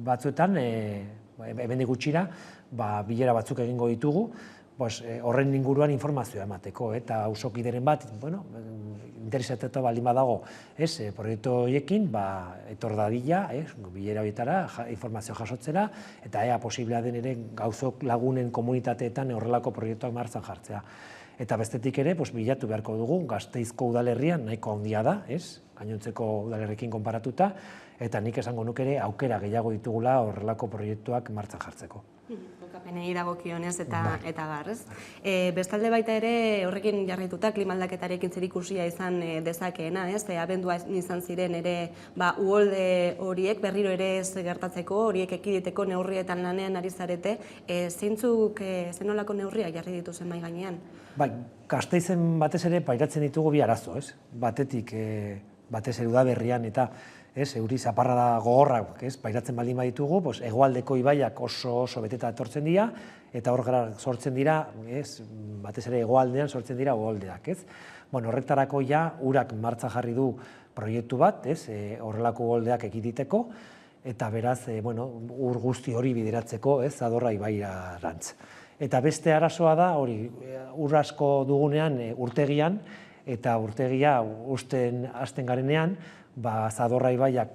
batzuetan, hemendik gutxira, bilera batzuk egingo ditugu, horren inguruan informazioa emateko, eta auzokideren bat, interesatua baldin badago, proiektu horiekin, etor dadila, bilera horietara, informazio jasotzera, eta ea posiblea den ere gauzok lagunen komunitateetan horrelako proiektuak martxan jartzea. Eta bestetik ere, bilatu beharko dugu, Gasteizko udalerrian nahiko handia da, gainontzeko udalerrekin konparatuta, eta nik esango nuke ere aukera gehiago ditugula horrelako proiektuak martxan jartzeko. Kokapenei dagokionez eta bar, ez? Bestalde baita ere horrekin jarrituta klimaldaketarekin zerikusia izan dezakeena, ez? Abendua izan ziren ere uholde horiek berriro ere ez gertatzeko, horiek ekiditeko neurrietan lanean ari zarete, zeintzuk zenolako neurriak jarri dituzen mahai gainean? Gasteizen batez ere pairatzen ditugu bi arazo, ez? Batetik, batez ere udaberrian eta euri zaparrada gogorrak pairatzen baldin baditugu, hegoaldeko ibaiak oso beteta etortzen dira, eta hor sortzen dira, batez ere hegoaldean sortzen dira uholdeak. Horretarako ja urak martxan jarri du proiektu bat, horrelako uholdeak ekiditeko, eta beraz ur guzti hori bideratzeko Zadorra ibairarantz. Eta beste arazoa da, ur asko dugunean urtegian, eta urtegia hasten garenean, Zadorra ibaiak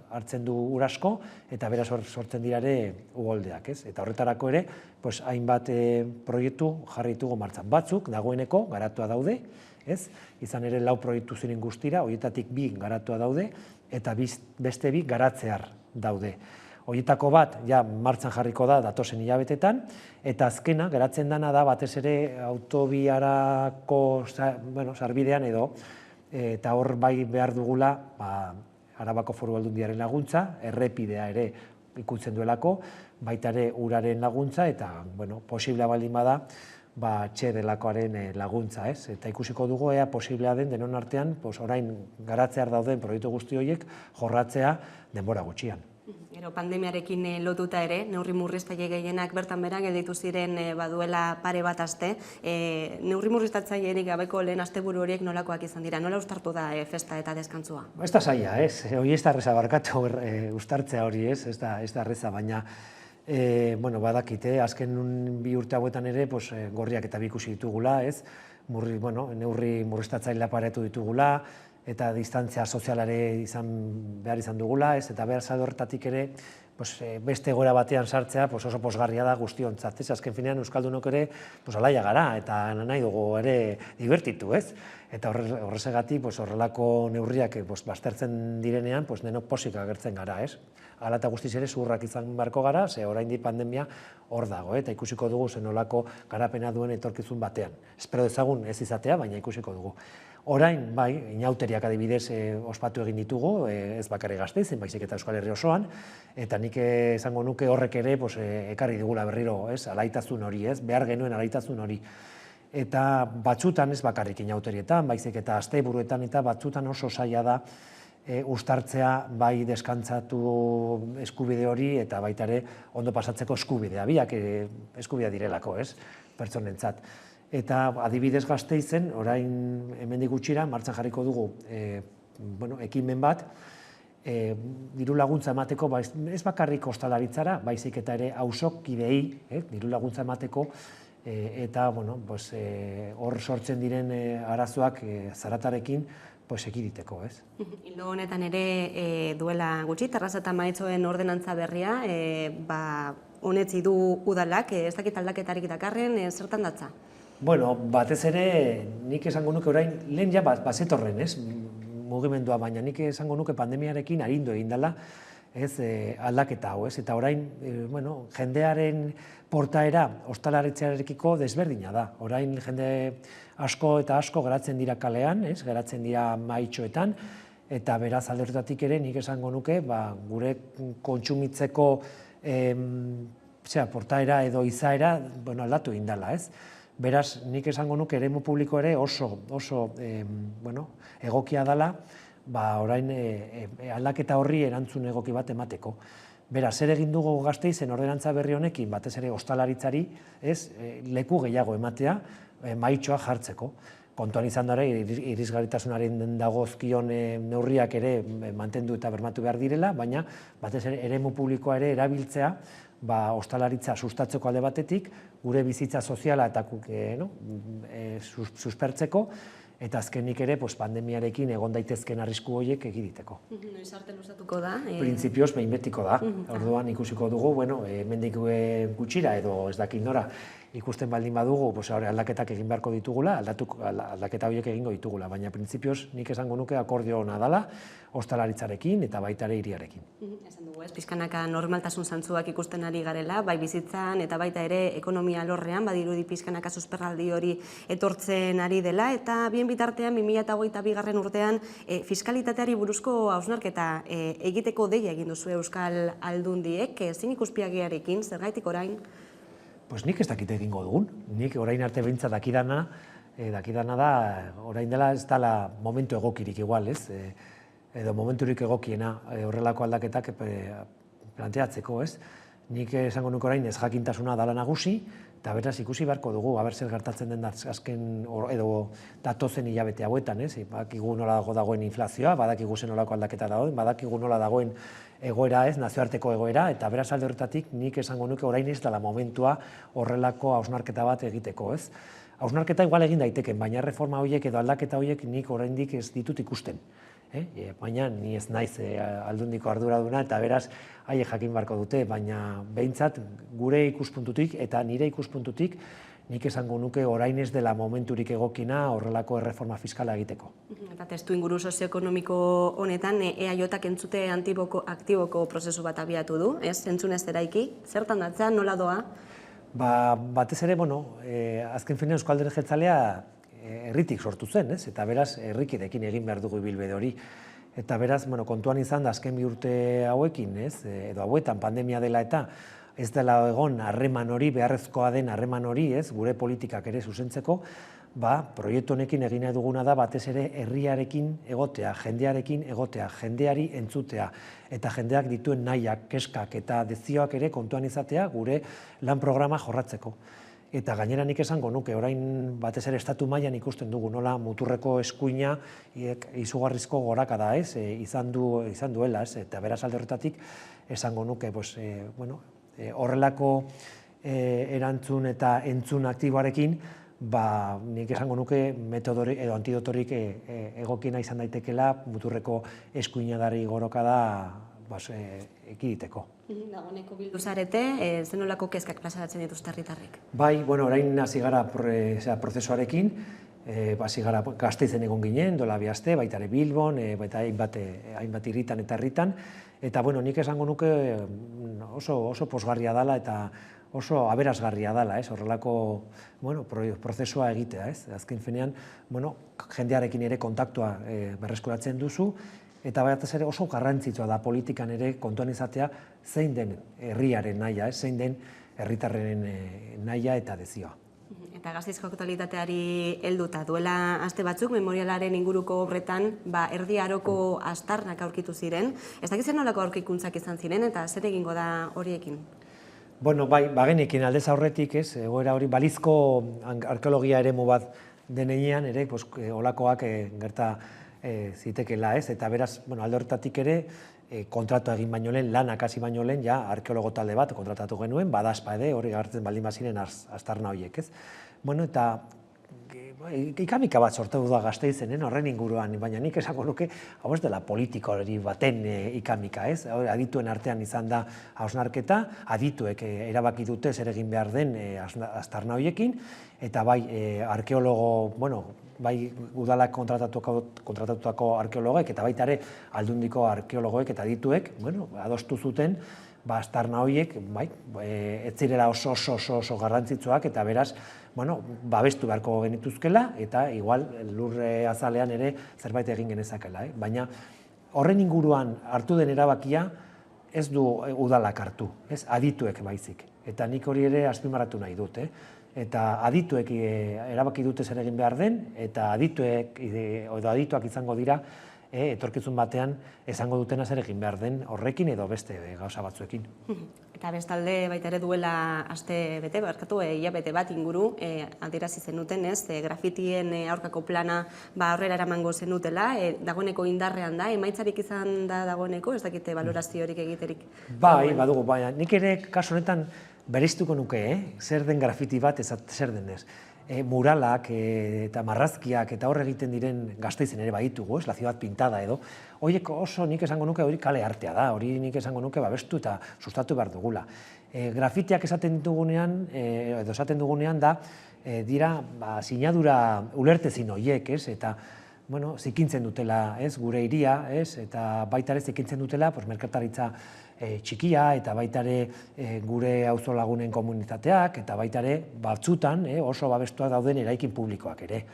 hartzen du ur asko, eta beraz sortzen dira ere uholdeak. Eta horretarako ere, hainbat proiektu jarri ditugu martxan. Batzuk, dagoeneko, garatua daude, izan ere 4 proiektu ziren guztira, horietatik 2 garatua daude, eta beste 2 garatzear daude. Horietako bat, martxan jarriko da datozen hilabetetan, eta azkena, geratzen dana da, batez ere autobiarako sarbidean edo, eta hor bai behar dugula Arabako Foru Aldundiaren laguntza, errepidea ere ikutzen duelako, baita ere uraren laguntza, eta posiblea baldin bada, txe delakoaren laguntza, eta ikusiko dugu ea posiblea den denon artean, orain garatzear dauden proiektu guzti horiek jorratzea denbora gutxian. Gero pandemiarekin lotuta ere, neurri murriztaile gehienak bertan bera gelditu ziren baduela pare bat aste. Neurri murriztatzailerik gabeko lehen asteburu horiek nolakoak izan dira? Nola uztartu da festa eta deskantzua? Ez da zaila, ez. Hori ez da erreza barkatu uztartzea hori, ez. Ez da erreza, baina badakite, azken 2 urte hauetan ere gorriak eta ikusi ditugula, ez. Neurri murriztatzailea paretu ditugula, eta distantzia sozialare behar izan dugula, ez, eta behar horretatik ere beste egoera batean sartzea oso pozgarria da guztiontzat, ez, azken finean Euskaldunok ere alaia gara, eta nahi dugu ere divertitu, ez, eta horrezegatik horrelako neurriak baztertzen direnean, denok posik agertzen gara, ez. Hala eta guztiz ere zuhurrak izan beharko gara, ze oraindik pandemia hor dago, eta ikusiko dugu zenolako garapena duen etorkizun batean. Espero dezagun ez izatea, baina ikusiko dugu. Orain, bai, inauteriak adibidez ospatu egin ditugu, ez bakarrik Gasteizen, baizik eta Euskal Herri osoan, eta nik esango nuke horrek ere ekarri digula berriro, ez, alaitasun hori, ez, behar genuen alaitasun hori. Eta batzutan, ez bakarrik inauterietan, baizik eta asteburuetan, eta batzutan oso zaila da uztartzea bai deskantzatu eskubide hori eta baita ere ondo pasatzeko eskubidea, biak eskubidea direlako, ez, pertsonentzat. Eta adibidez Gasteizen, orain hemendik gutxira, martxan jarriko dugu ekimen bat, diru laguntza emateko, ez bakarrik ostalaritzara, baizik eta ere auzokideei, diru laguntza emateko, eta hor sortzen diren arazoak zaratarekin ekiditeko, ez? Ildo honetan ere duela gutxi, Terraza eta Maetxoen ordenantza berria, honetzi du udalak, ez dakit aldaketarik dakarren, zertan datza? Bueno, batez ere, nik esango nuke orain, lehen ja bazetorren, ez, mugimendua, baina nik esango nuke pandemiarekin arindu egin dela, ez, aldaketa hau, ez, eta orain, jendearen portaera ostalaritzarekiko desberdina da. Orain jende asko eta asko geratzen dira kalean, ez, geratzen dira maitxoetan, eta beraz alde horretatik ere nik esango nuke, gure kontsumitzeko portaera edo izaera aldatu egin dela, ez. Beraz, nik esango nuke eremu publiko ere oso egokia dela, orain aldaketa horri erantzun egoki bat emateko. Beraz, zer egin dugu Gasteizen ordenantza berri honekin, batez ere ostalaritzari, leku gehiago ematea, maitxoa jartzeko. Kontuan izan dara, irisgarritasunaren dagozkion neurriak ere mantendu eta bermatu behar direla, baina batez ere eremu publikoa ere erabiltzea, ostalaritza sustatzeko alde batetik, gure bizitza soziala eta suspertzeko, eta azkenik ere pandemiarekin egon daitezken arrisku horiek egiteko. Noiz arte luzatuko da? Printzipioz behin betiko da. Orduan ikusiko dugu, hemendik gutxira edo ez dakit nora, ikusten baldin badugu, aldaketak egin beharko ditugula, aldaketa horiek egingo ditugula, baina printzipioz nik esango nuke akordio hona dela, ostalaritzarekin eta baita ere hiriarekin. Esan dugu, pixkanaka normaltasun zantzuak ikusten ari garela, bai bizitzan eta baita ere ekonomia alorrean, badirudi pixkanaka susperraldi hori etortzen ari dela, eta bien bitartean 2022 urtean fiskalitateari buruzko hausnarketa egiteko deia egin duzu Euskal Aldundiek, zein ikuspiagiarekin, zergaitik orain? Nik ez dakit egingo dugun, nik orain arte behintzat dakidana da, orain dela ez dela momentu egokirik igual, ez? Edo momenturik egokiena horrelako aldaketak planteatzeko, ez? Nik esango nuke orain ez jakintasuna dala nagusi, eta beraz ikusi beharko dugu, haber zer gertatzen den azken edo datozen hilabete hauetan, ez? Badakigu nola dagoen inflazioa, badakigu zen nolako aldaketa dagoen, badakigu nola dagoen egoera, ez, nazioarteko egoera, eta beraz alde horretatik nik esango nuke orain ez dela momentua horrelako hausnarketa bat egiteko, ez? Hausnarketa igual egin daiteken, baina reforma horiek edo aldaketa horiek nik oraindik ez ditut ikusten. Baina ni ez naiz Aldundiko arduraduna eta beraz haiek jakin beharko dute, baina behintzat gure ikuspuntutik eta nire ikuspuntutik nik esango nuke orain ez dela momenturik egokina horrelako erreforma fiskala egiteko. Eta testu inguru sozioekonomiko honetan EAJak entzute aktiboko prozesu bat abiatu du, ez? Entzunez eraiki, zertan datza, nola doa? Batez ere, azken finean Eusko Alderdi Jeltzalea herritik sortu zen, ez? Eta beraz, herrikidekin egin behar dugu ibilbide hori. Eta beraz, kontuan izan da azken 2 urte hauekin, ez? Edo hauetan pandemia dela eta ez dela egon harreman hori, beharrezkoa den harreman hori, ez? Gure politikak ere zuzentzeko, proiektu honekin egin nahi duguna da batez ere herriarekin egotea, jendeari entzutea, eta jendeak dituen nahiak, keskak eta dezioak ere kontuan izatea gure lan programa jorratzeko. Eta gainera nik esango nuke, orain batez ere estatu mailan ikusten dugu, nola muturreko eskuina izugarrizko gorakada izan duela, eta beraz alde horretatik esango nuke, horrelako erantzun eta entzun aktiboarekin, nik esango nuke metodorik edo antidotorik egokiena izan daitekela muturreko eskuinadari gorokada ekiditeko. Dagoeneko bildu zarete, zenolako kezkak plazaratzen dituzte herritarrek? Bai, orain hasi gara prozesuarekin, hasi gara Gasteizen egon ginen, dola 2 aste, baita ere Bilbon, baita hainbat hirritan eta herritan, eta nik esango nuke oso pozgarria dela eta oso aberasgarria dela, horrelako prozesua egitea. Azken finean, jendearekin ere kontaktua berreskuratzen duzu, eta batez ere oso garrantzitsua da politikan ere kontuan izatea zein den herriaren nahia, zein den herritarren nahia eta dezioa. Eta Gasteizko aktualitateari helduta duela aste batzuk memorialaren inguruko obretan Erdi Aroko aztarnak aurkitu ziren. Ez dakit zer nolako aurkikuntzak izan ziren eta zer egingo da horiekin? Bagenekin aldez aurretik, egoera hori balizko arkeologia eremu bat denean ere olakoak gerta zitekela, eta beraz alde horretatik ere kontratua egin baino lehen, lanak hasi baino lehen, arkeologo talde bat kontratatu genuen, badazpa hori gartzen baldin baziren aztarna horiek, eta ikamika bat sortu da Gasteizen horren inguruan, baina nik esango nuke, hau ez dela politikari baten ikamika, adituen artean izan da hausnarketa, adituek erabaki dute zer egin behar den aztarna horiekin, eta bai arkeologo, bai udalak kontratatutako arkeologoek eta baita ere aldundiko arkeologoek eta adituek adostu zuten aztarna horiek ez zirela oso garrantzitsuak eta beraz babestu beharko genituzkela eta igual lurre azalean ere zerbait egin genezakela. Baina horren inguruan hartu den erabakia ez du udalak hartu, adituek baizik. Eta nik hori ere azpimarratu nahi dut. Eta adituek erabaki dute zer egin behar den, eta adituak izango dira etorkizun batean esango dutena zer egin behar den horrekin edo beste gauza batzuekin. Eta bestalde baita ere duela aste bete, hilabete bat inguru, adierazi zenuten, grafitien aurkako plana aurrera eramango zenutela, dagoeneko indarrean da, emaitzarik izan da dagoeneko, ez dakite baloraziorik egiterik? Bai, badugu, baina nik ere kasu honetan bereiztuko nuke, zer den grafiti bat, zer den ez. Muralak eta marrazkiak eta hor egiten diren Gasteizen ere baditugu, la ciudad pintada edo. Horiek oso nik esango nuke hori kale artea da, hori nik esango nuke babestu eta sustatu behar dugula. Grafitiak esaten dugunean da, dira sinadura ulertezin horiek, eta zikintzen dutela gure hiria, eta baita ere zikintzen dutela merkataritza txikia eta baita ere gure auzolagunen komunitateak eta baita ere batzutan oso babestuak dauden eraikin publikoak ere.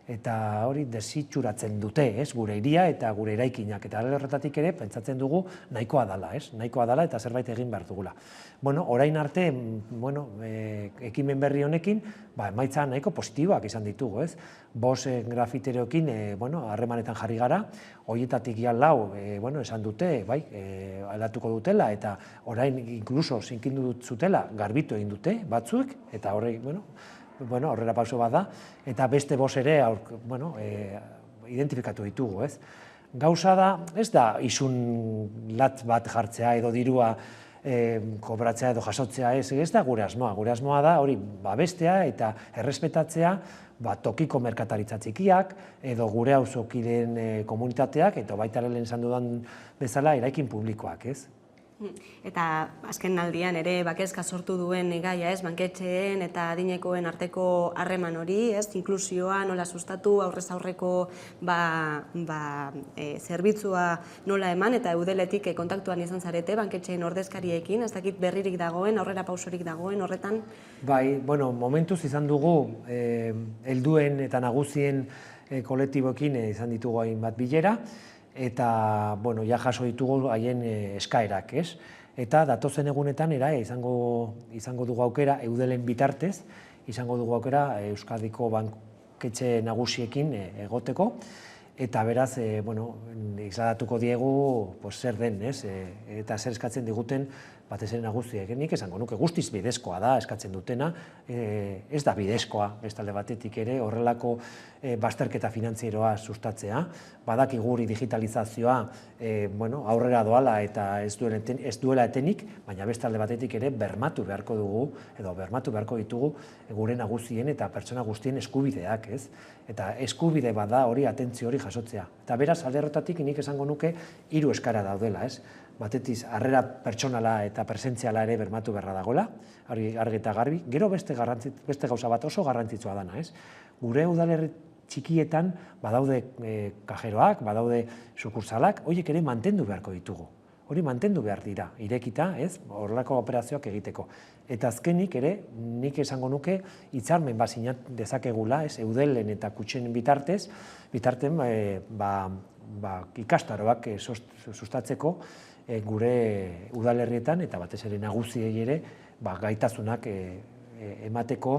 Eta hori desitxuratzen dute gure hiria eta gure eraikinak eta horretatik ere pentsatzen dugu nahikoa dela eta zerbait egin behar dugula. Orain arte ekimen berri honekin emaitza nahiko positiboak izan ditugu. 5 grafiteroekin harremanetan jarri gara, horietatik lau esan dute aldatuko dutela eta orain inkluso zinkindu zutela garbitu egin dute batzuek eta horrela pauso bat da, eta beste 5 ere identifikatu ditugu. Gauza da, ez da isun lat bat jartzea edo dirua kobratzea edo jasotzea, ez da gure asmoa. Gure asmoa da hori babestea eta errespetatzea tokiko merkataritza txikiak edo gure auzokideen komunitateak eta baita lehen esan dudan bezala eraikin publikoak, Eta azken aldian ere kezka sortu duen gaia, banketxeen eta adinekoen arteko harreman hori, inklusioa nola sustatu, aurrez aurreko zerbitzua nola eman, eta eudeletik kontaktuan izan zarete banketxeen ordezkariekin, ez dakit berririk dagoen, aurrera pausorik dagoen horretan? Bai, momentuz izan dugu helduen eta nagusien kolektiboekin izan ditugu hainbat bilera, eta jaso ditugu haien eskaerak, eta datozen egunetan izango dugu aukera eudelen bitartez, izango dugu aukera Euskadiko banketxe nagusiekin egoteko, eta beraz, isladatuko diegu zer den, eta zer eskatzen diguten batez ere nagusiek. Nik esango nuke guztiz bidezkoa da eskatzen dutena, ez da bidezkoa, beste alde batetik ere, horrelako bazterketa finantzieroa sustatzea, badaki guri digitalizazioa aurrera doala eta ez duela etenik, baina beste alde batetik ere bermatu beharko dugu, edo bermatu beharko ditugu gure nagusien eta pertsona guztien eskubideak, ez? Eta eskubide bada hori atentzio hori jasotzea. Eta beraz, alde horretatik nik esango nuke 3 eskara daudela, ez? Batetiz, harrera pertsonala eta presentziala ere bermatu beharra dagoela, argi eta garbi. Gero beste gauza bat oso garrantzitsua dana, ez? Gure udalerri txikietan badaude kajeroak, badaude sukursalak, horiek ere mantendu beharko ditugu. Hori mantendu behar dira, irekita, ez? Horrelako operazioak egiteko. Eta azkenik ere, nik esango nuke hitzarmen bat sinat dezakegula, ez? Eudelen eta kutxen bitarten ikastaroak sustatzeko gure udalerrietan eta batez ere nagusiei ere gaitasunak emateko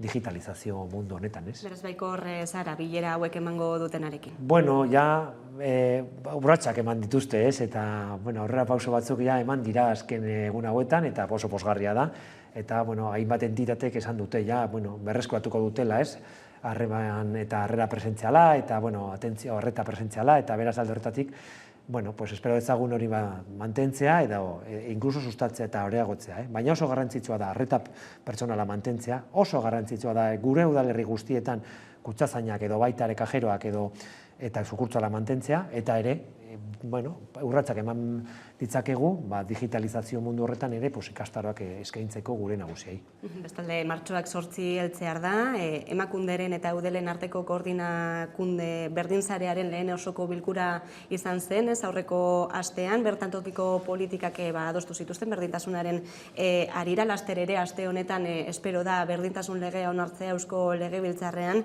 digitalizazio mundu honetan, ez? Beraz baiko horre zara, bilera hauek emango dutenarekin? Bueno, ja urratsak eman dituzte, ez? Eta horrela pauso batzuk ja eman dira azken egun hauetan eta oso pozgarria da. Eta hainbat entitatek esan dute ja berreskuratuko dutela, ez? Harreman eta harrera presentziala eta atentzio horreta presentziala eta beraz alde horretatik espero dezagun hori mantentzea edo inkluso sustatzea eta areagotzea. Baina oso garrantzitsua da harreta pertsonala mantentzea, oso garrantzitsua da gure udalerri guztietan kutsazainak edo baita ere kajeroak edo eta sukurtsoala mantentzea eta ere urratsak eman ditzakegu digitalizazio mundu horretan ere ikastaroak eskaintzeko gure nagusiei. Bestalde, martxoak 8 heltzear da, Emakunderen eta Eudelen arteko koordinakunde berdinsarearen lehen osoko bilkura izan zen, ez aurreko astean, bertan tokiko politikak adostu zituzten berdintasunaren harira, laster ere aste honetan espero da berdintasun legea onartzea Eusko Legebiltzarrean.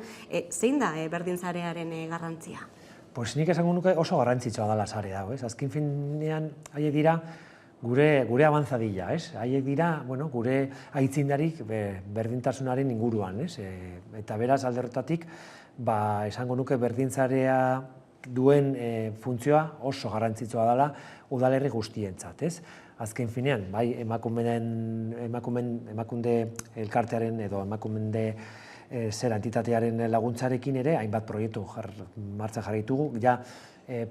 Zein da berdinsarearen garrantzia? Pues nik esango nuke oso garrantzitsua dela sare dago, ez? Azken finean haiek dira gure avanzadilla, ez? Haiek dira, gure aitzindarik berdintasunaren inguruan, ez? Eta beraz alde horretatik, esango nuke berdintzarea duen funtzioa oso garrantzitsua dela udalerri guztientzat, ez? Azken finean, bai emakunde elkartearen edo emakunde zer entitatearen laguntzarekin ere, hainbat proiektu martxan jarri ditugu, ja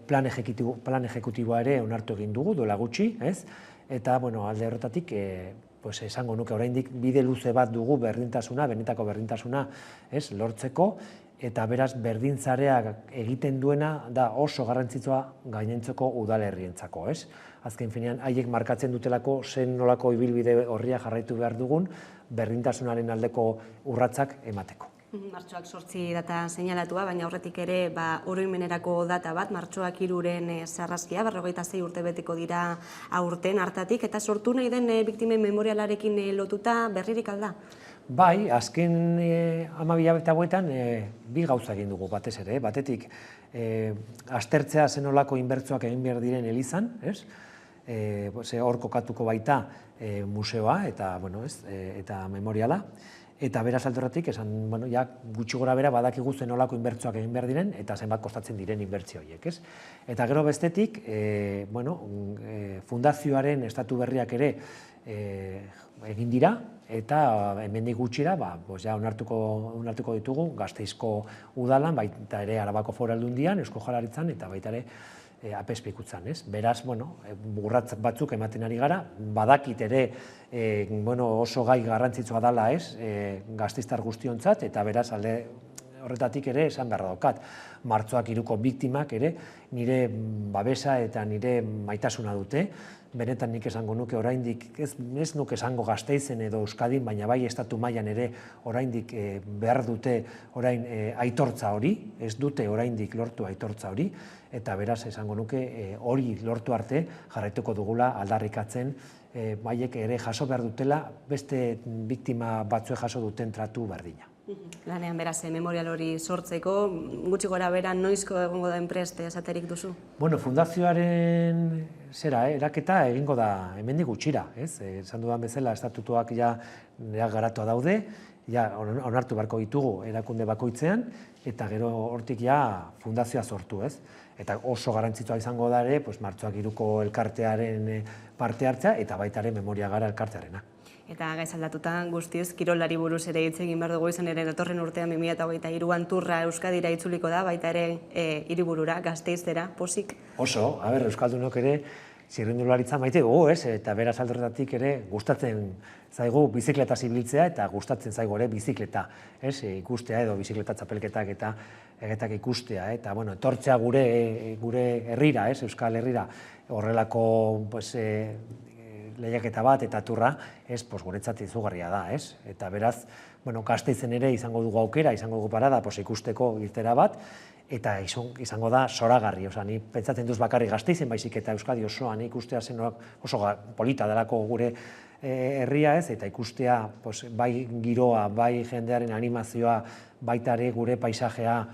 plan ejekutiboa ere onartu egin dugu, duela gutxi, ez? Eta, alde horretatik, esango nuke oraindik bide luze bat dugu berdintasuna, benetako berdintasuna, ez, lortzeko, eta beraz berdintzareak egiten duena da oso garrantzitsua gainentzeko udalerrientzako, ez? Azken finean, haiek markatzen dutelako zen nolako ibilbide horria jarraitu behar dugun berdintasunaren aldeko urratsak emateko. Martxoak 8 data seinalatua, baina aurretik ere oroimenerako data bat, martxoak 3-ren sarraskia, 46 urte beteko dira aurten hartatik, eta sortu nahi den biktimen memorialarekin lotuta berririk alda? Bai, azken 12 hilabete hauetan bi gauza egin dugu batez ere, batetik aztertzea zenolako inbertsioak egin behar diren elizan, ez? Hor kokatuko baita museoa eta memoriala, eta beraz alde horretik, gutxi gora bera badakigu zenolako inbertsioak egin behar diren eta zenbat kostatzen diren inbertsio horiek, ez? Eta gero bestetik, fundazioaren estatu berriak ere egin dira, eta hemendik gutxira onartuko ditugu Gasteizko udalan, baita ere Arabako Foru Aldundian, Eusko Jaurlaritzan eta baita ere apezpikutzan, ez? Beraz, urratz batzuk ematen ari gara, badakit ere oso gai garrantzitsua dela, ez? Gasteiztar guztiontzat, eta beraz alde horretatik ere esan beharra daukat. Martxoak 3ko biktimak ere nire babesa eta nire maitasuna dute. Benetan nik esango nuke oraindik, ez nuke esango Gasteizen edo Euskadin, baina bai estatu mailan ere oraindik behar dute orain aitortza hori, ez dute oraindik lortu aitortza hori, eta beraz esango nuke hori lortu arte jarraituko dugula aldarrikatzen baiek ere jaso behar dutela beste biktima batzuek jaso duten tratu berdina. Lanean beraz, memorial hori sortzeko, gutxi gora bera noizko egongo da enpreste esaterik duzu? Fundazioaren eraketa egingo da hemendik gutxira, ez? Esan dudan bezala, estatutuak ja garatua daude, ja onartu beharko ditugu erakunde bakoitzean, eta gero hortik ja fundazioa sortu, ez? Eta oso garrantzitsua izango da ere, martxoak 3ko elkartearen parte hartzea, eta baita ere memoria gara elkartearena. Eta gaiz aldatuta guztiz, kirolari buruz ere hitz egin behar dugu izan ere datorren urtean 2023an turra Euskadira itzuliko da, baita ere hiriburura, Gasteizera, pozik? Oso, Euskaldunok ere txirrindularitza maite dugu, ez? Eta beraz aldorretatik ere gustatzen zaigu bizikleta zibiltzea eta gustatzen zaigu ere bizikleta, ez? Ikustea edo bizikleta txapelketak eta egetak ikustea, eta etortzea gure herrira, ez? Euskal Herrira horrelako lehiaketa bat eta turra, guretzat izugarria da, ez? Eta beraz, Gasteizen ere izango dugu aukera, izango dugu parada ikusteko irtera bat, eta izango da zoragarri, ni pentsatzen duz bakarrik Gasteizen baizik eta Euskadi osoan ikustea zen oso polita delako gure herria, ez? Eta ikustea bai giroa, bai jendearen animazioa, baita ere gure paisajea,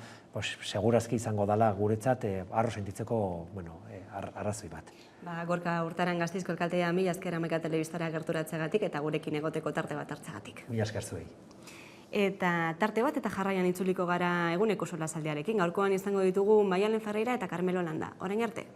segurazki izango dela guretzat harro sentitzeko arrazoi bat. Gorka Urtaran Gasteizko alkatea, mila esker Hamaika Telebistara gerturatzeagatik eta gurekin egoteko tarte bat hartzeagatik. Mila esker zuei. Eta tarte bat eta jarraian itzuliko gara eguneko solasaldiarekin. Gaurkoan izango ditugu Maialen Ferreira eta Carmelo Landa. Orain arte.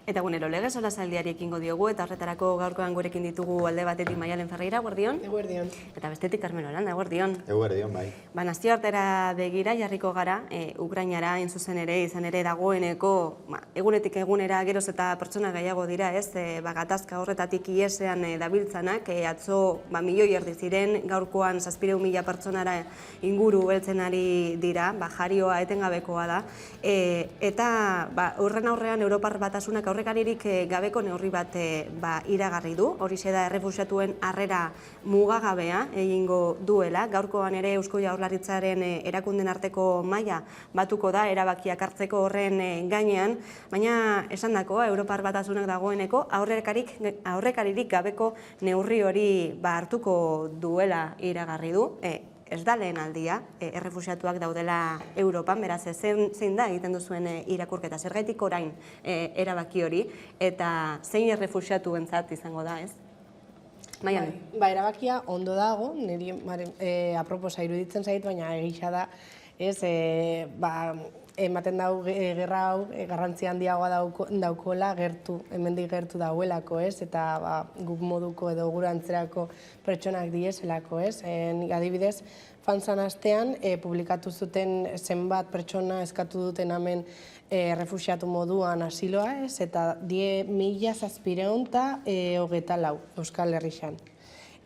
Eta egunero legez solasaldiari ekingo diogu eta horretarako gaurkoan gurekin ditugu alde batetik Maialen Ferreira, eguerdion. Eguerdion. Eta bestetik Carmen Holanda, eguerdion. Eguerdion, bai. Nazioartera begira jarriko gara, Ukrainara hain zuzen ere, izan ere dagoeneko, egunetik egunera geroz eta pertsona gehiago dira, ez, gatazka horretatik iesean dabiltzanak, atzo milioi erdi ziren, gaurkoan 700.000 pertsonara inguru heltzen ari dira, jarioa etengabekoa da, eta horren aurrean Europar Batasunak aurrekaririk gabeko neurri bat iragarri du, horixe da errefuxiatuen harrera mugagabea egingo duela, gaurkoan ere Eusko Jaurlaritzaren erakunden arteko maila batuko da erabakiak hartzeko horren gainean, baina esandakoa Europar Batasunak dagoeneko aurrekaririk gabeko neurri hori hartuko duela iragarri du. Ez da lehen aldia, errefuxiatuak daudela Europan, beraz zein da egiten duzuen irakurketa, zergaitik orain erabaki hori, eta zein errefuxiatu entzat izango da, ez? Maialen? Erabakia ondo dago, niri aproposa iruditzen zait, baina egisa da, ez, ematen dau gerra hau garrantzi handiagoa daukola hemendik gertu dauelako, ez, eta guk moduko edo gure antzerako pertsonak dieselako, ez. Adibidez, Fanzan astean publikatu zuten zenbat pertsona eskatu duten hemen errefuxiatu moduan asiloa, ez, eta 10.724 Euskal Herrixan.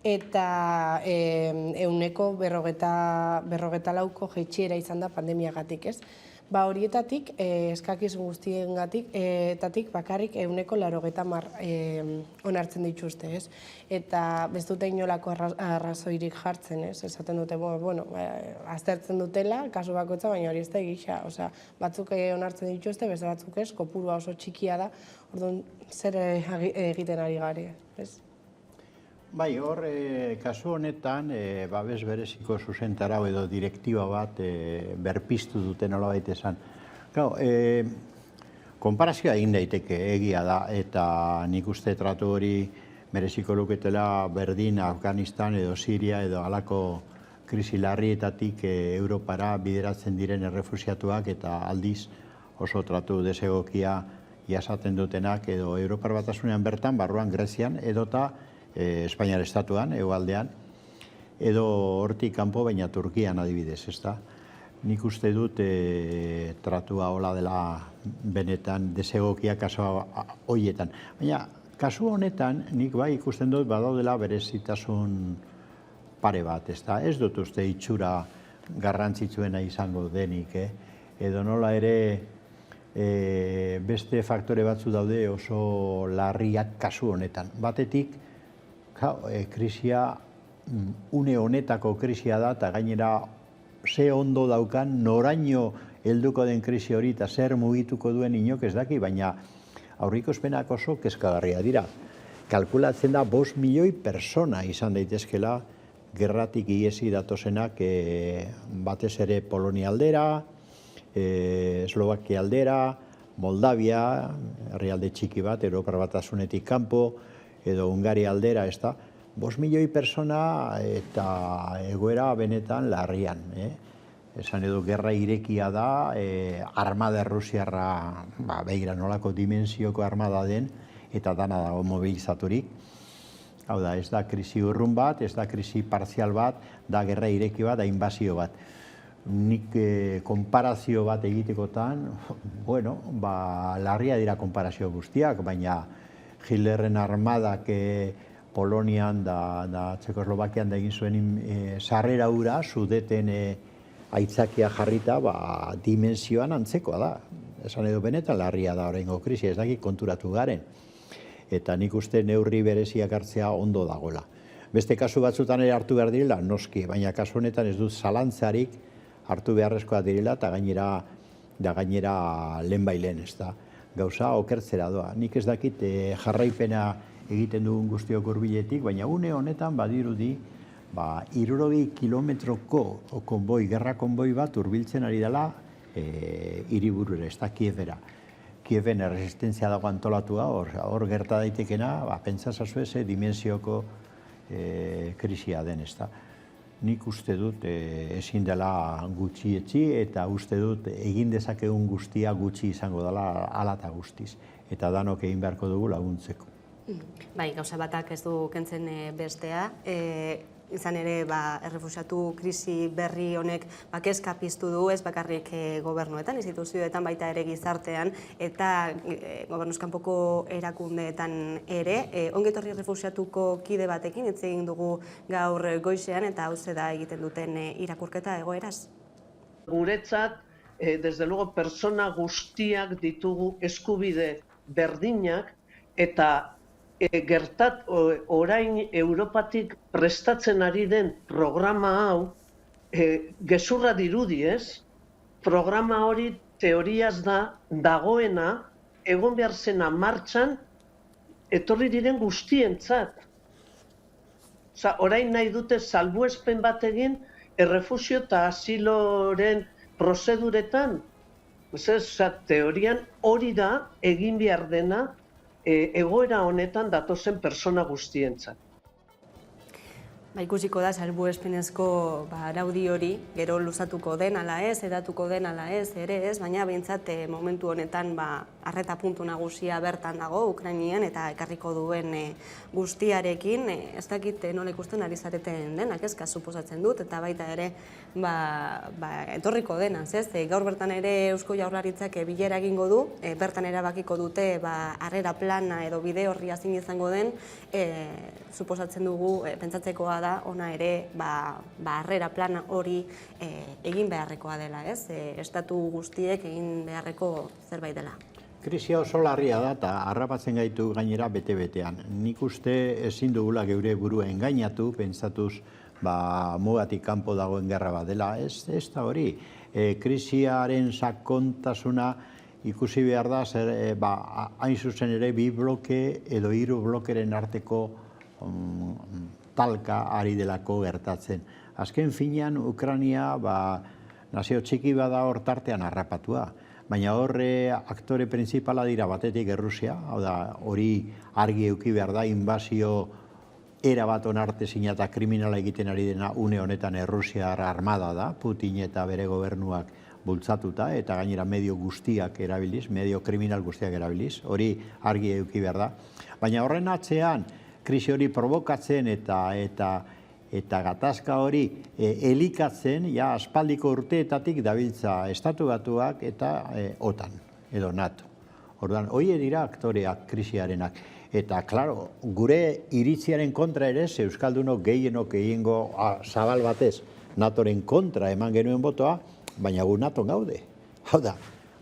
Eta euneko 44ko jaitsiera izan da pandemiagatik, ez. Horietatik, eskakizun guztiengatik bakarrik euneko 80 onartzen dituzte, ez? Eta ez dute inolako arrazoirik jartzen, ez? Esaten dute, aztertzen dutela, kasu bakoitza, baina hori ez da egisa. Batzuk onartzen dituzte, beste batzuk ez, kopurua oso txikia da, orduan zer egiten ari gari, ez? Bai, hor, kasu honetan, babes bereziko zuzentarau edo direktiba bat berpiztu duten nolabait esan. Konparazioa egin daiteke egia da, eta nik uste tratu hori mereziko luketela berdin Afganistan edo Siria edo halako krisi larrietatik Europara bideratzen diren errefuxiatuak eta aldiz oso tratu desegokia jasaten dutenak edo Europar Batasunean bertan, barruan Grezian, edota Espainiar estatuan, hegoaldean, edo hortik kanpo, baina Turkian adibidez, ezta? Nik uste dut tratua hola dela benetan desegokia kasu horietan. Baina, kasu honetan, nik bai ikusten dut badaudela berezitasun pare bat, ezta? Ez dut uste itxura garrantzitsuena izango denik, edo nola ere beste faktore batzu daude oso larriak kasu honetan. Batetik, krisia, une honetako krisia da, eta gainera ze ondo daukan, noraino helduko den krisi hori eta zer mugituko duen inok ez daki, baina aurreikuspenak oso kezkagarria dira. Kalkulatzen da 5 milioi persona izan daitezkela gerratik ihesi datozenak batez ere Polonia aldera, Eslovakia aldera, Moldavia, herrialde txiki bat, Europar Batasunetik kanpo, edo Hungaria aldera, ez da, 5 milioi persona eta egoera benetan larrian. Esan edo, gerra irekia da, armada errusiarra, begira nolako dimensioko armada den, eta dana dago mobilizaturik. Hau da, ez da krisi urrun bat, ez da krisi partzial bat, da gerra ireki bat, da inbazio bat. Nik konparazio bat egitekotan, larria dira konparazio guztiak, baina Hitlerren armadak Polonian da Txekoslovakian da egin zuen sarrera hura, Sudeten aitzakia jarrita, dimensioan antzekoa da. Esan edo benetan larria da oraingo krisia, ez dakit konturatu garen. Eta nik uste neurri bereziak hartzea ondo dagoela. Beste kasu batzutan ere hartu behar direla, noski, baina kasu honetan ez dut zalantzarik hartu beharrezkoa direla, eta gainera lehenbailen, ez da. Gauza okertzera doa. Nik ez dakit jarraipena egiten dugun guztiok hurbiletik, baina une honetan badirudi 60 kilometroko gerra konboi bat hurbiltzen ari dela hiriburura, ez da Kievera. Kieven erresistentzia dago antolatua, hor gerta daitekena, pentsa zazue ze dimensioko krisia den, ez da. Nik uste dut ezin dela gutxietzi eta uste dut egin dezakegun guztia gutxi izango dela hala eta guztiz. eta danok egin beharko dugu laguntzeko. Bai, gauza batak ez du kentzen bestea. Izan ere, errefuxiatu krisi berri honek kezka piztu du, ez bakarrik gobernuetan, instituzioetan, baita ere gizartean, eta gobernuzkanpoko erakundeetan ere. Ongi etorri errefuxiatuko kide batekin, hitz egin dugu gaur goizean, eta hau da egiten duten irakurketa egoeraz. Guretzat, desde luego, persona guztiak ditugu eskubide berdinak, eta orain Europatik prestatzen ari den programa hau, gezurra dirudi ez, programa hori teoriaz dagoena, egon behar zena martxan, etorri diren guztientzat. Orain nahi dute salbuespen bat egin, errefugio eta asiloren prozeduretan. Teorian hori da egin behar dena, egoera honetan datozen persona guztientzat. Ikusiko da salbuespenezko araudi hori, gero luzatuko den ala ez, edatuko den ala ez, ere ez, baina behintzat momentu honetan arreta puntu nagusia bertan dago Ukrainian eta ekarriko duen guztiarekin, ez dakit nola ikusten ari zareten denak, ezka suposatzen dut, eta baita ere etorriko denaz, ez? Gaur bertan ere Eusko Jaurlaritzak bilera egingo du, bertan erabakiko dute harrera plana edo bide horri ezin izango den, suposatzen dugu, pentsatzekoa da, ona ere, harrera plana hori egin beharrekoa dela, ez? Estatu guztiek egin beharreko zerbait dela. Krisia oso larria da eta harrapatzen gaitu gainera bete-betean. Nik uste ezin dugula geure burua engainatu, pentsatuz mugatik kanpo dagoen gerra bat dela. Ez da hori. Krisiaren sakontasuna ikusi behar da, hain zuzen ere bi bloke edo 3 blokeren arteko talka ari delako gertatzen. Azken finean, Ukraina nazio txiki bada hor tartean harrapatua. Baina horre aktore printzipala dira batetik Errusia, hau da, hori argi eduki behar da, inbazio erabat onartezina eta kriminala egiten ari dena une honetan Errusiar armada da, Putin eta bere gobernuak bultzatuta, eta gainera medio guztiak erabiliz, medio kriminal guztiak erabiliz, hori argi eduki behar da. Baina horren atzean, krisi hori provokatzen eta gatazka hori elikatzen, aspaldiko urteetatik dabiltza Estatu Batuak eta OTAN, edo NATO. Orduan, hori dira aktoreak krisiarenak. Eta, klaro, gure iritziaren kontra ere, euskaldunok gehienok egingo zabal batez NATOren kontra eman genuen botoa, baina gu NATOn gaude. Hau da,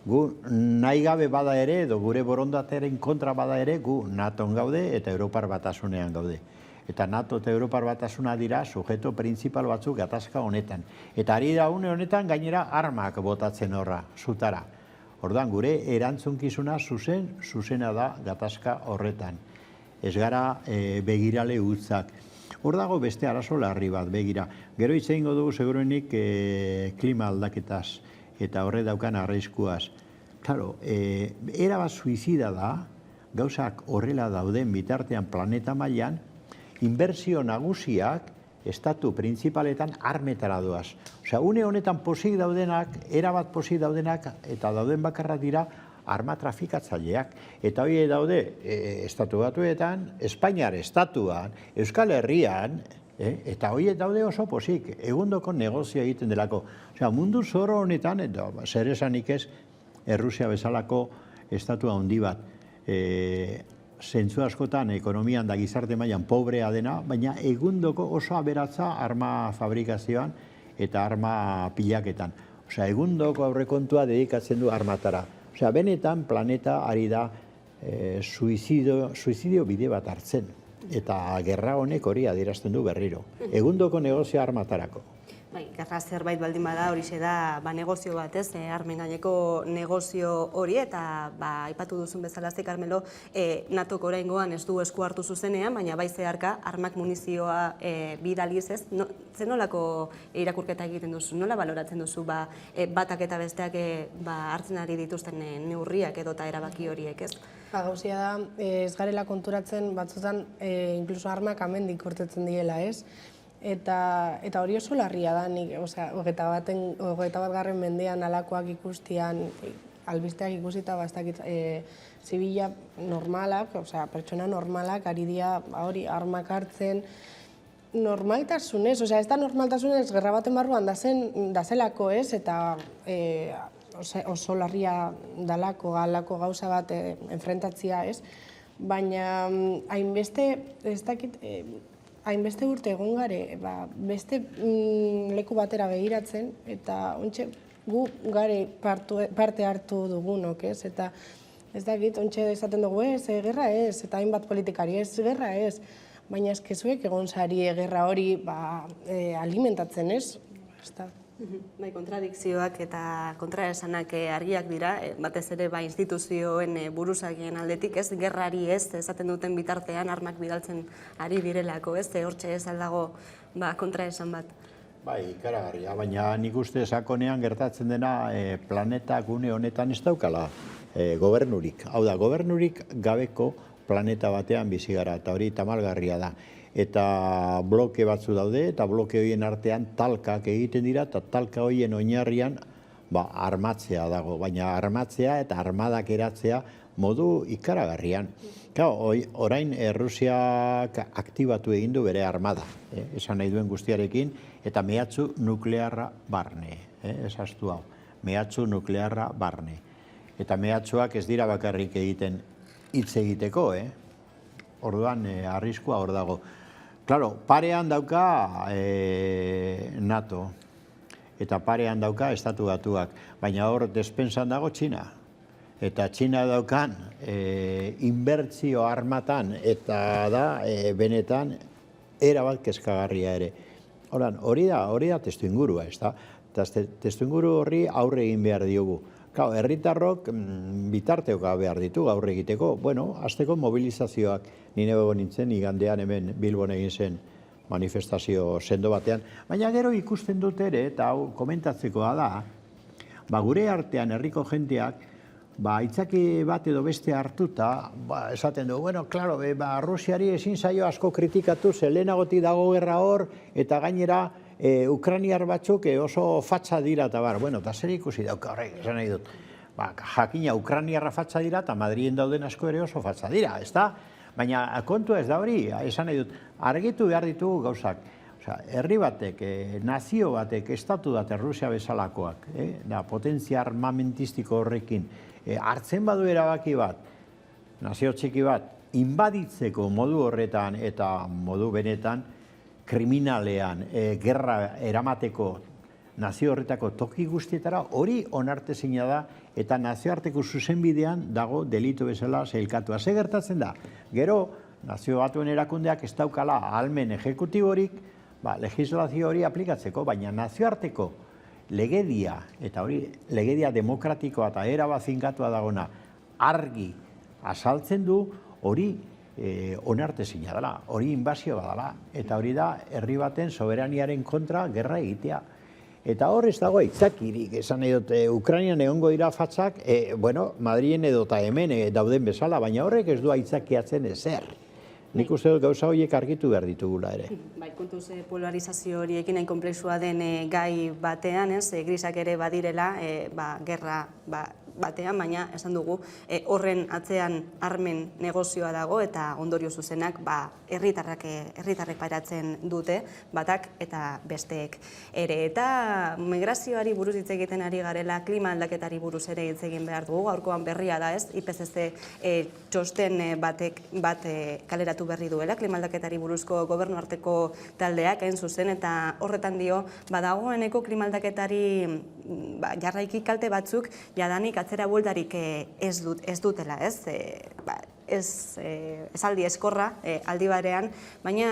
gu nahi gabe bada ere, edo gure borondatearen kontra bada ere, gu NATOn gaude eta Europar Batasunean gaude. Eta NATO eta Europar Batasuna dira sujeto printzipal batzuk gatazka honetan. Eta ari da une honetan gainera armak botatzen horra, zutara. Orduan, gure erantzunkizuna zuzena da gatazka horretan. Ez gara begirale utzak. Hor dago beste arazo larri bat, begira. Gero hitz egingo dugu seguruenik klima aldaketaz eta horre daukan arriskuaz. Claro, erabat suizida da, gauzak horrela dauden bitartean planeta mailan, inbertsio nagusiak estatu printzipaletan armetara doaz. Osea, une honetan posik daudenak, erabat posik daudenak, eta dauden bakarrak dira arma trafikatzaileak. Eta hori daude Estatu Batuetan, Espainiar estatuan, Euskal Herrian, eta hori daude oso posik, egundoko negozio egiten delako. Osea, mundu zoro honetan, eta zer esanik ez, Errusia bezalako estatu handi bat, zentzu askotan ekonomian da gizarte mailan pobrea dena, baina egundoko oso aberatza arma fabrikazioan eta arma pilaketan. Osea, egundoko aurrekontua dedikatzen du armatara. Osea, benetan planeta ari da suizidio bide bat hartzen. Eta gerra honek hori adierazten du berriro. Egundoko negozio armatarako. Gerra zerbait baldin bada horixe da negozio bat, ez, armen gaineko negozio hori, eta aipatu duzun bezala Carmelo, NATOko oraingoan ez du esku hartu zuzenean, baina bai zeharka armak munizioa bidaliz, ez? Zenolako irakurketa egiten duzu, nola baloratzen duzu batak eta besteak hartzen ari dituzten neurriak edota erabaki horiek, ez? Gauzia da, ez garela konturatzen batzutan inkluso armak amendik urtetzen diela, ez? Eta hori oso larria da, nik, 21. mendean alakoak ikustian, albisteak ikusita, ez dakit, zibila normalak, osea, pertsona normalak ari dira hori armak hartzen, normaltasunez, osea, ez da normaltasunez gerra baten barruan dazelako, ez, eta oso larria dalako, halako gauza bat enfrentatzia, ez, baina hainbeste, ez dakit, hainbeste urte egon gare, beste leku batera begiratzen, eta ontxe gu gare parte hartu dugunok, ez, eta ez dakit, ontxe esaten dugu ez, gerra ez, eta hainbat politikari ez, gerra ez, baina eskezuek egon zari gerra hori alimentatzen, ez? Bai, kontradikzioak eta kontraesanak argiak dira, batez ere instituzioen buruzagien aldetik, ez, gerrari ez, esaten duten bitartean armak bidaltzen ari direlako, ez, hortxe ez aldago kontraesan bat. Bai, ikaragarria, baina nik uste sakonean gertatzen dena planeta gune honetan ez daukala gobernurik. Hau da, gobernurik gabeko planeta batean bizi gara, eta hori tamalgarria da. Eta bloke batzu daude, eta bloke horien artean talkak egiten dira, eta talka horien oinarrian armatzea dago, baina armatzea eta armadak eratzea modu ikaragarrian. Orain Rusiak aktibatu egin du bere armada, esan nahi duen guztiarekin, eta mehatxu nuklearra barne, esaztu hau, mehatxu nuklearra barne. Eta mehatxuak ez dira bakarrik egiten hitz egiteko, orduan arriskua hor dago. Claro, parean dauka NATO, eta parean dauka Estatu Batuak, baina hor despensan dago Txina. Eta Txina daukan inbertsio armatan, eta da benetan erabat kezkagarria ere. Hori da testu ingurua, ez da? Testu inguru horri aurre egin behar diogu. Herritarrok bitarteok behar ditu aurre egiteko. Bueno, azteko mobilizazioak, nire bego nintzen, igandean hemen Bilbon egin zen manifestazio sendo batean. Baina gero ikusten dut ere, eta hau komentatzekoa da, gure artean herriko jenteak, aitzaki bat edo beste hartuta, esaten du, bueno, klaro, Rusiari ezin zaio asko kritikatu, ze lehenagotik dago gerra hor, eta gainera, Ukrainiar batzuk oso fatxa dira eta bueno, eta zer ikusi dauka horrek, esan nahi dut. Jakina Ukrainiarra fatxa dira eta Madrien dauden asko ere oso fatxa dira, ez da? Baina kontua ez da hori, esan nahi dut, argitu behar ditugu gauzak. Herri batek, nazio batek, estatu bat Rusia bezalakoak, potentzia armamentistiko horrekin, hartzen badu erabaki bat, nazio txiki bat, inbaditzeko modu horretan eta modu benetan, kriminalean, gerra eramateko nazio horretako toki guztietara, hori onartezina da, eta nazioarteko zuzenbidean dago delitu bezala zeilkatua. Ze gertatzen da? Gero, nazio batuen erakundeak ez daukala ahalmen ejekutiborik, legislazio hori aplikatzeko, baina nazioarteko legedia, eta hori legedia demokratikoa eta erabat finkatua dagona, argi azaltzen du, hori onartezina dela, hori inbazio badala, eta hori da herri baten soberaniaren kontra gerra egitea. Eta hor ez dago aitzakirik, esan nahi dut, Ukrainian egongo dira fatzak, Madrien edo eta hemen dauden bezala, baina horrek ez du aitzakiatzen ezer. Nik uste dut gauza horiek argitu behar ditugula ere. Bai, kontuz polarizazio horiekin hain komplexua den gai batean, grisak ere badirela, gerra batean, baina esan dugu horren atzean armen negozioa dago eta ondorio zuzenak herritarrek pairatzen dute, batak eta besteek ere. Eta migrazioari buruz hitz egiten ari garela, klima aldaketari buruz ere hitz egin behar dugu, gaurkoan berria da ez, IPCC txosten bat kaleratu berri duela, klima aldaketari buruzko gobernu arteko taldeak hain zuzen, eta horretan dio, dagoeneko klima aldaketari jarraiki kalte batzuk jadanik atzera bueltarik ez dutela, ez? Esaldi eskorra aldi barean, baina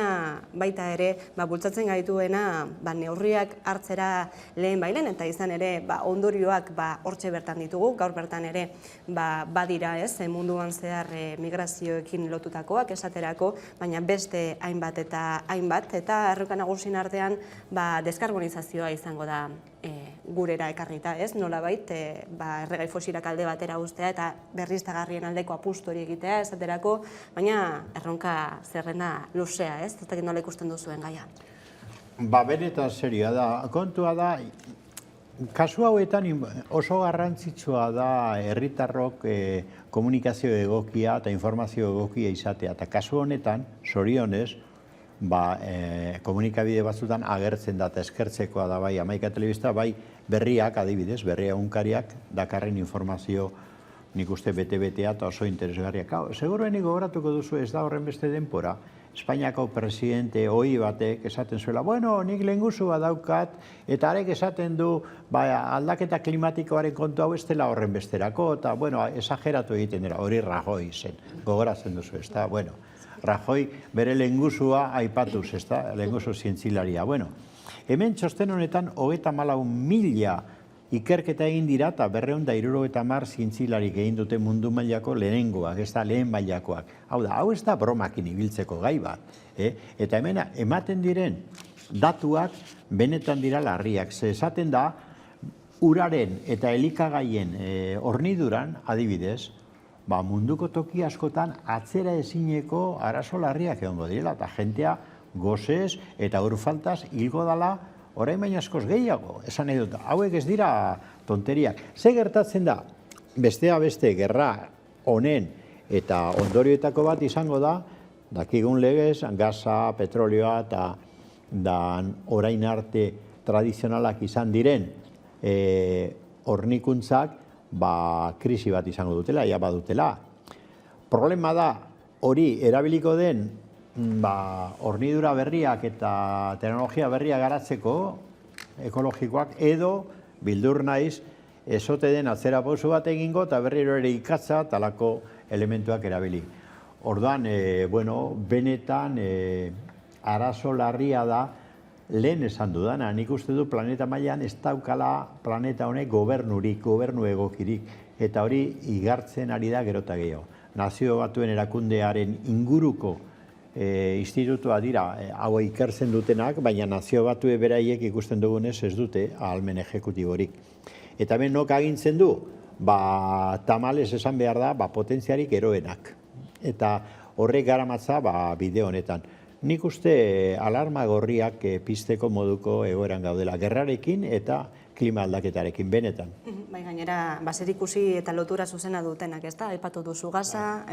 baita ere bultzatzen gaituena neurriak hartzera lehen bailen, eta izan ere ondorioak hortxe bertan ditugu, gaur bertan ere badira ez, munduan zehar migrazioekin lotutakoak esaterako, baina beste hainbat eta erronka nagusien artean deskarbonizazioa izango da gurera ekarrita, ez? Nolabait, erregai fosilak alde batera uztea eta berriztagarrien aldeko apustu hori egitea esaterako, baina erronka zerrena luzea, ez? Ez nola ikusten duzuen gaia. Benetan serioa da. Kontua da, Kasu hauetan oso garrantzitsua da herritarrok komunikazio egokia eta informazio egokia izatea. Eta kasu honetan, zorionez, komunikabide batzutan agertzen da eta eskertzekoa da bai Hamaika Telebista, bai berriak adibidez, berria egunkariak dakarren informazio nik uste bete-betea eta oso interesgarriak. Seguruenik gogoratuko duzu ez da horren beste denpora. Espainiako presidente ohi batek esaten zuela, bueno, nik lehengusu badaukat, eta arek esaten du aldaketa klimatikoaren kontu hau ez dela horren besterako, eta, bueno, esageratu egiten dira, hori Rajoy zen, gogoratzen duzu, ez da, bueno, Rajoy bere lehengusua aipatuz, ez da, lehengusu zientzilaria. Bueno, hemen txosten honetan 34.000 ikerketa egin dira eta 270 zientzilarik egin dute mundu mailako lehenengoak, ez da lehen mailakoak. Hau ez da bromakin ibiltzeko gai bat. Eta hemen ematen diren datuak benetan dira larriak. Ze esaten da, uraren eta elikagaien horniduran, adibidez, munduko toki askotan atzera ezineko arazo larriak egongo direla. Eta jentea gozez eta urfaltaz hilgo dala orain baina askoz gehiago, esan nahi dut, hauek ez dira tonteriak. Ze gertatzen da, bestea beste gerra honen eta ondorioetako bat izango da, dakigun legez, gaza, petrolioa eta orain arte tradizionalak izan diren hornikuntzak krisi bat izango dutela, ja badutela. Problema da, hori erabiliko den hornidura berriak eta teknologia berriak garatzeko ekologikoak edo bildur naiz ezote den atzera pauso bat egingo eta berriro ere ikatza talako elementuak erabili. Orduan, benetan arazo larria da lehen esan dudana. Nik uste du planeta mailan ez daukala planeta honek gobernu egokirik. Eta hori igartzen ari da gerota gehiago. Nazio Batuen erakundearen inguruko institutua dira hau ikertzen dutenak, baina Nazio Batue beraiek ikusten dugunez ez dute ahalmen ejekutiborik. Eta hemen nok agintzen du, tamalez esan behar da, potentziarik eroenak. Eta horrek garamatza bide honetan. Nik uste alarma gorriak pizteko moduko egoeran gaudela, gerrarekin eta klima aldaketarekin benetan. Bai, gainera, ikusi eta lotura zuzena dutenak, ez da? Aipatu duzu gaza,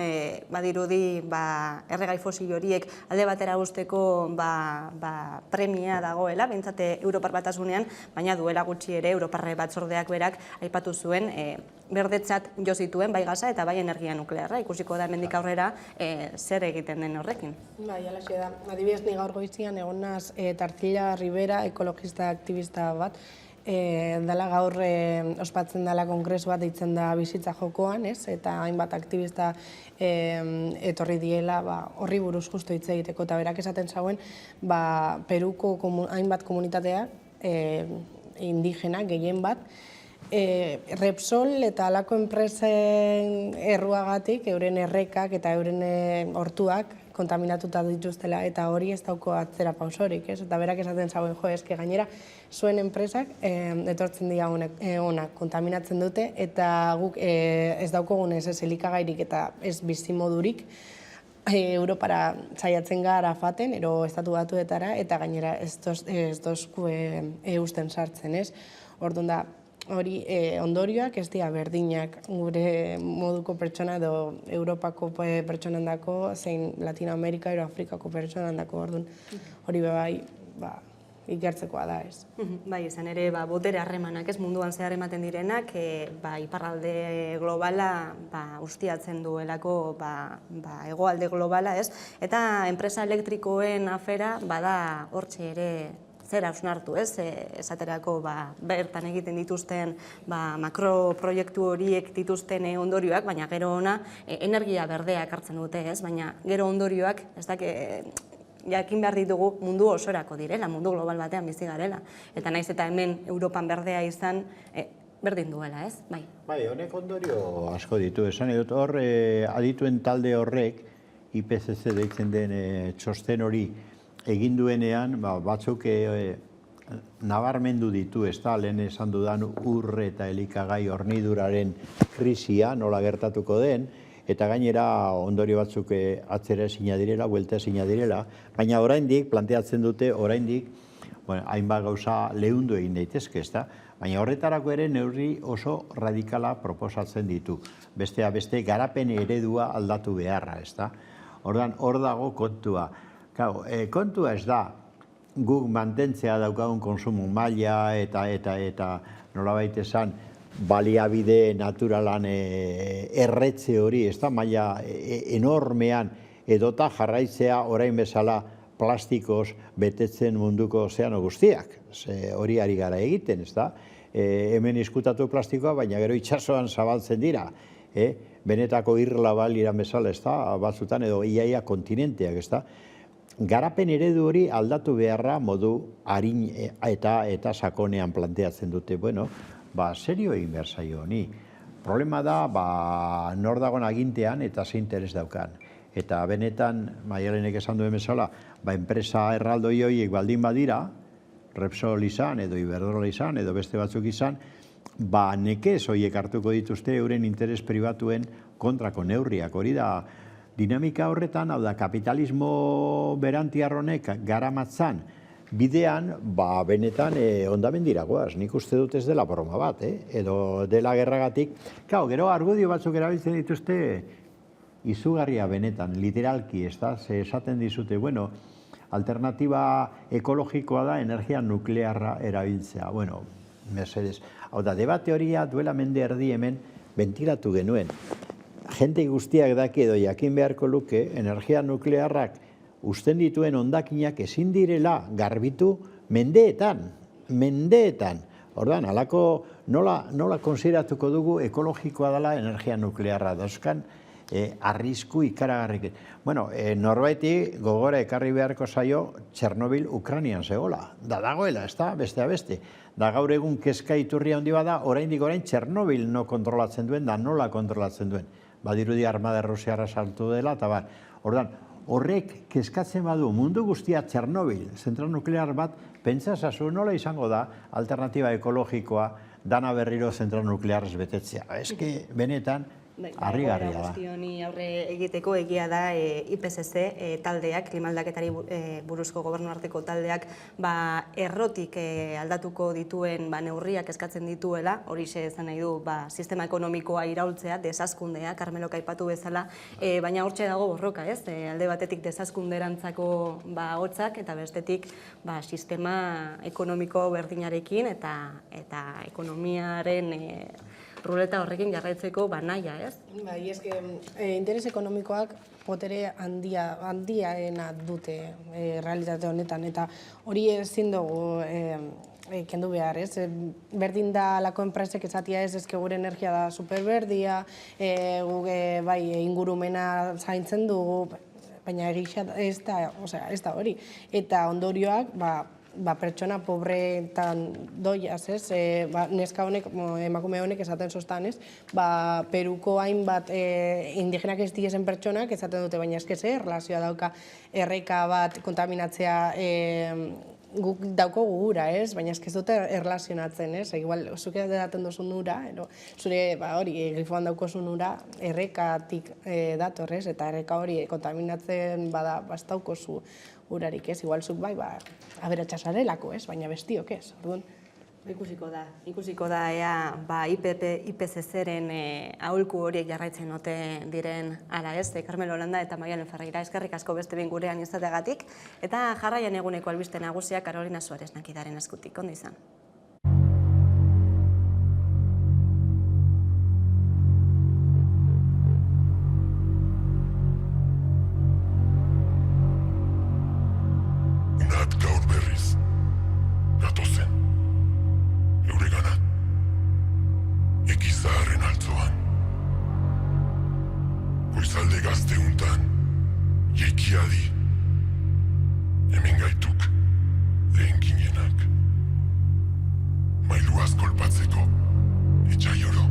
badirudi erregai fosil horiek alde batera usteko premia dagoela, behintzate Europar Batasunean, baina duela gutxi ere Europarre batzordeak berak aipatu zuen berdetzat jo zituen bai gaza eta bai energia nuklearra. Ikusiko da hemendik aurrera zer egiten den horrekin. Bai, alaxe da. Adibidez, ni gaur goizian egon naz Tartilla Rivera, ekologista aktivista bat, dela gaur ospatzen dela kongresu bat deitzen da bizitza jokoan, eta hainbat aktivista etorri diela horri buruz justu hitz egiteko, eta berak esaten zauen Peruko hainbat komunitatea indigena gehien bat Repsol eta alako enpresen erruagatik euren errekak eta euren hortuak kontaminatuta dituztela, eta hori ez dauko atzera pausorik, eta berak esaten zauen, eske gainera zuen enpresak etortzen dira honak kontaminatzen dute, eta guk ez daukogunez ez elikagairik eta ez bizimodurik Europara saiatzen gara faten, ero estatu batuetara, eta gainera ez dozku eusten sartzen, ez? Orduan da, hori ondorioak ez dira berdinak gure moduko pertsona edo Europako pertsonan dako, zein Latinoamerika edo Afrikako pertsonan dako, orduan hori bebai ikertzekoa da ez. Bai, izan ere, botere harremanak ez munduan zehar ematen direnak, iparralde globala ustiatzen duelako hegoalde globala ez, eta enpresa elektrikoen afera bada hortxe ere zer hausnartu, ez? Esaterako bertan egiten dituzten makroproiektu horiek dituzten ondorioak, baina gero ona energia berdeak hartzen dute, ez? Baina gero ondorioak, ez jakin behar ditugu mundu osorako direla, mundu global batean bizi garela. Eta naiz eta hemen Europan berdea izan, berdin duela, ez? Bai, honek ondorio asko ditu. Esan edut hor, adituen talde horrek, IPCC deitzen den txosten hori egin duenean, batzuk nabarmendu ditu, ez da, lehen esan dudan ur eta elikagai horniduraren krisia, nola gertatuko den, eta gainera ondorio batzuk atzera ezina direla, buelta ezina direla, baina oraindik planteatzen dute, oraindik hainbat gauza lehundu egin daitezke, ezta? Baina horretarako ere neurri oso radikala proposatzen ditu. Bestea beste garapen eredua aldatu beharra, ezta? Ordan hor dago kontua. Kontua ez da guk mantentzea daukagun konsumo maila eta nolabait esan baliabide naturalan erretze hori, ez da, maila enormean edota jarraitzea orain bezala plastikoz betetzen munduko ozeano guztiak. Hori ari gara egiten, ez da? Hemen izkutatu plastikoa, baina gero itsasoan zabaltzen dira. Benetako irla baliran bezala, ez da, batzutan edo iaia kontinenteak, ez da? Garapen eredu hori aldatu beharra modu arin eta sakonean planteatzen dute. Bueno, serio egin behar zaio honi. Problema da, nor dagoen agintean eta ze interes daukan. Eta benetan, Maialenek esan duen bezala, enpresa erraldoi horiek baldin badira, Repsol izan, edo Iberdrola izan, edo beste batzuk izan, nekez horiek hartuko dituzte euren interes pribatuen kontrako neurriak. Hori da, dinamika horretan, hau da, kapitalismo berantiarronek garamatzan bidean, benetan ondamendira goaz. Nik uste dut ez dela broma bat, edo dela gerragatik. Gero argudio batzuk erabiltzen dituzte izugarria benetan, literalki, ez da? Esaten dizute, alternatiba ekologikoa da energia nuklearra erabiltzea. Mesedez. Hau da, debate horia duela mende erdi hemen bentilatu genuen. Jente guztiak daki edo jakin beharko luke, energia nuklearrak uzten dituen hondakinak ezin direla garbitu mendeetan. Ordan, halako nola konsideratuko dugu ekologikoa dela energia nuklearra dauzkan arrisku ikaragarrik. Norbaiti gogora ekarri beharko zaio Txernobil Ukrainian zegoela. Dagoela, ez da, beste. Da gaur egun kezka iturria handi bada, orain Txernobil no kontrolatzen duen, da nola kontrolatzen duen. Badirudi armada Rusiarra sartu dela, eta Ordan, horrek kezkatzen badu mundu guztia Txernobil, zentral nuklear bat, pentsasazu nola izango da alternatiba ekologikoa dana berriro zentral nuklearrez betetzea. Eske, benetan, harrigarria da. Guzti honi aurre egiteko egia da IPCC taldeak, klimaldaketari buruzko gobernuarteko taldeak, errotik aldatuko dituen neurriak eskatzen dituela, horixe esan nahi du sistema ekonomikoa iraultzea, desazkundea, Karmelok aipatu bezala, baina hortxe dago borroka, ez? Alde batetik desazkunderantzako hotzak eta bestetik sistema ekonomiko berdinarekin eta ekonomiaren ruleta horrekin jarraitzeko naia, ez? Eske, interes ekonomikoak potere handiaena dute realitate honetan, eta hori ezin dugu kendu behar, ez? Berdin da alako enpresek esatia ez, eske gure energia da superberdia, guk ingurumena zaintzen dugu, baina egisa ez da hori. Eta ondorioak, pertsona pobreetan doiaz, ez? Neska honek, emakume honek esaten sostan, ez? Peruko hainbat indigenak ez diezen pertsonak esaten dute, baina eske ze erlazioa dauka erreka bat kontaminatzea guk dauko gura, ez? Baina eske ez dute erlazionatzen, ez? Igual, zuke daten duzun ura, zure, grifoan daukozun ura, errekatik dator, ez? Eta erreka hori kontaminatzen bada, ez daukozu urarik, ez? Igual zuk aberatxasarelako, ez? Baina bestiok, ez? Orduan, Ikusiko da ea IPCC-ren aholku horiek jarraitzen ote diren ala ez, Karmelo Landa eta Maialen Ferreira, eskerrik asko beste behin gurean izateagatik, eta jarraian eguneko albiste nagusia Karolina Suarez Nakidaren eskutik, ondo izan. Goizalde gazteuntan, jekiadi, hemen gaituk lehen ginenak. Mailuaz kolpatzeko, etxai oro.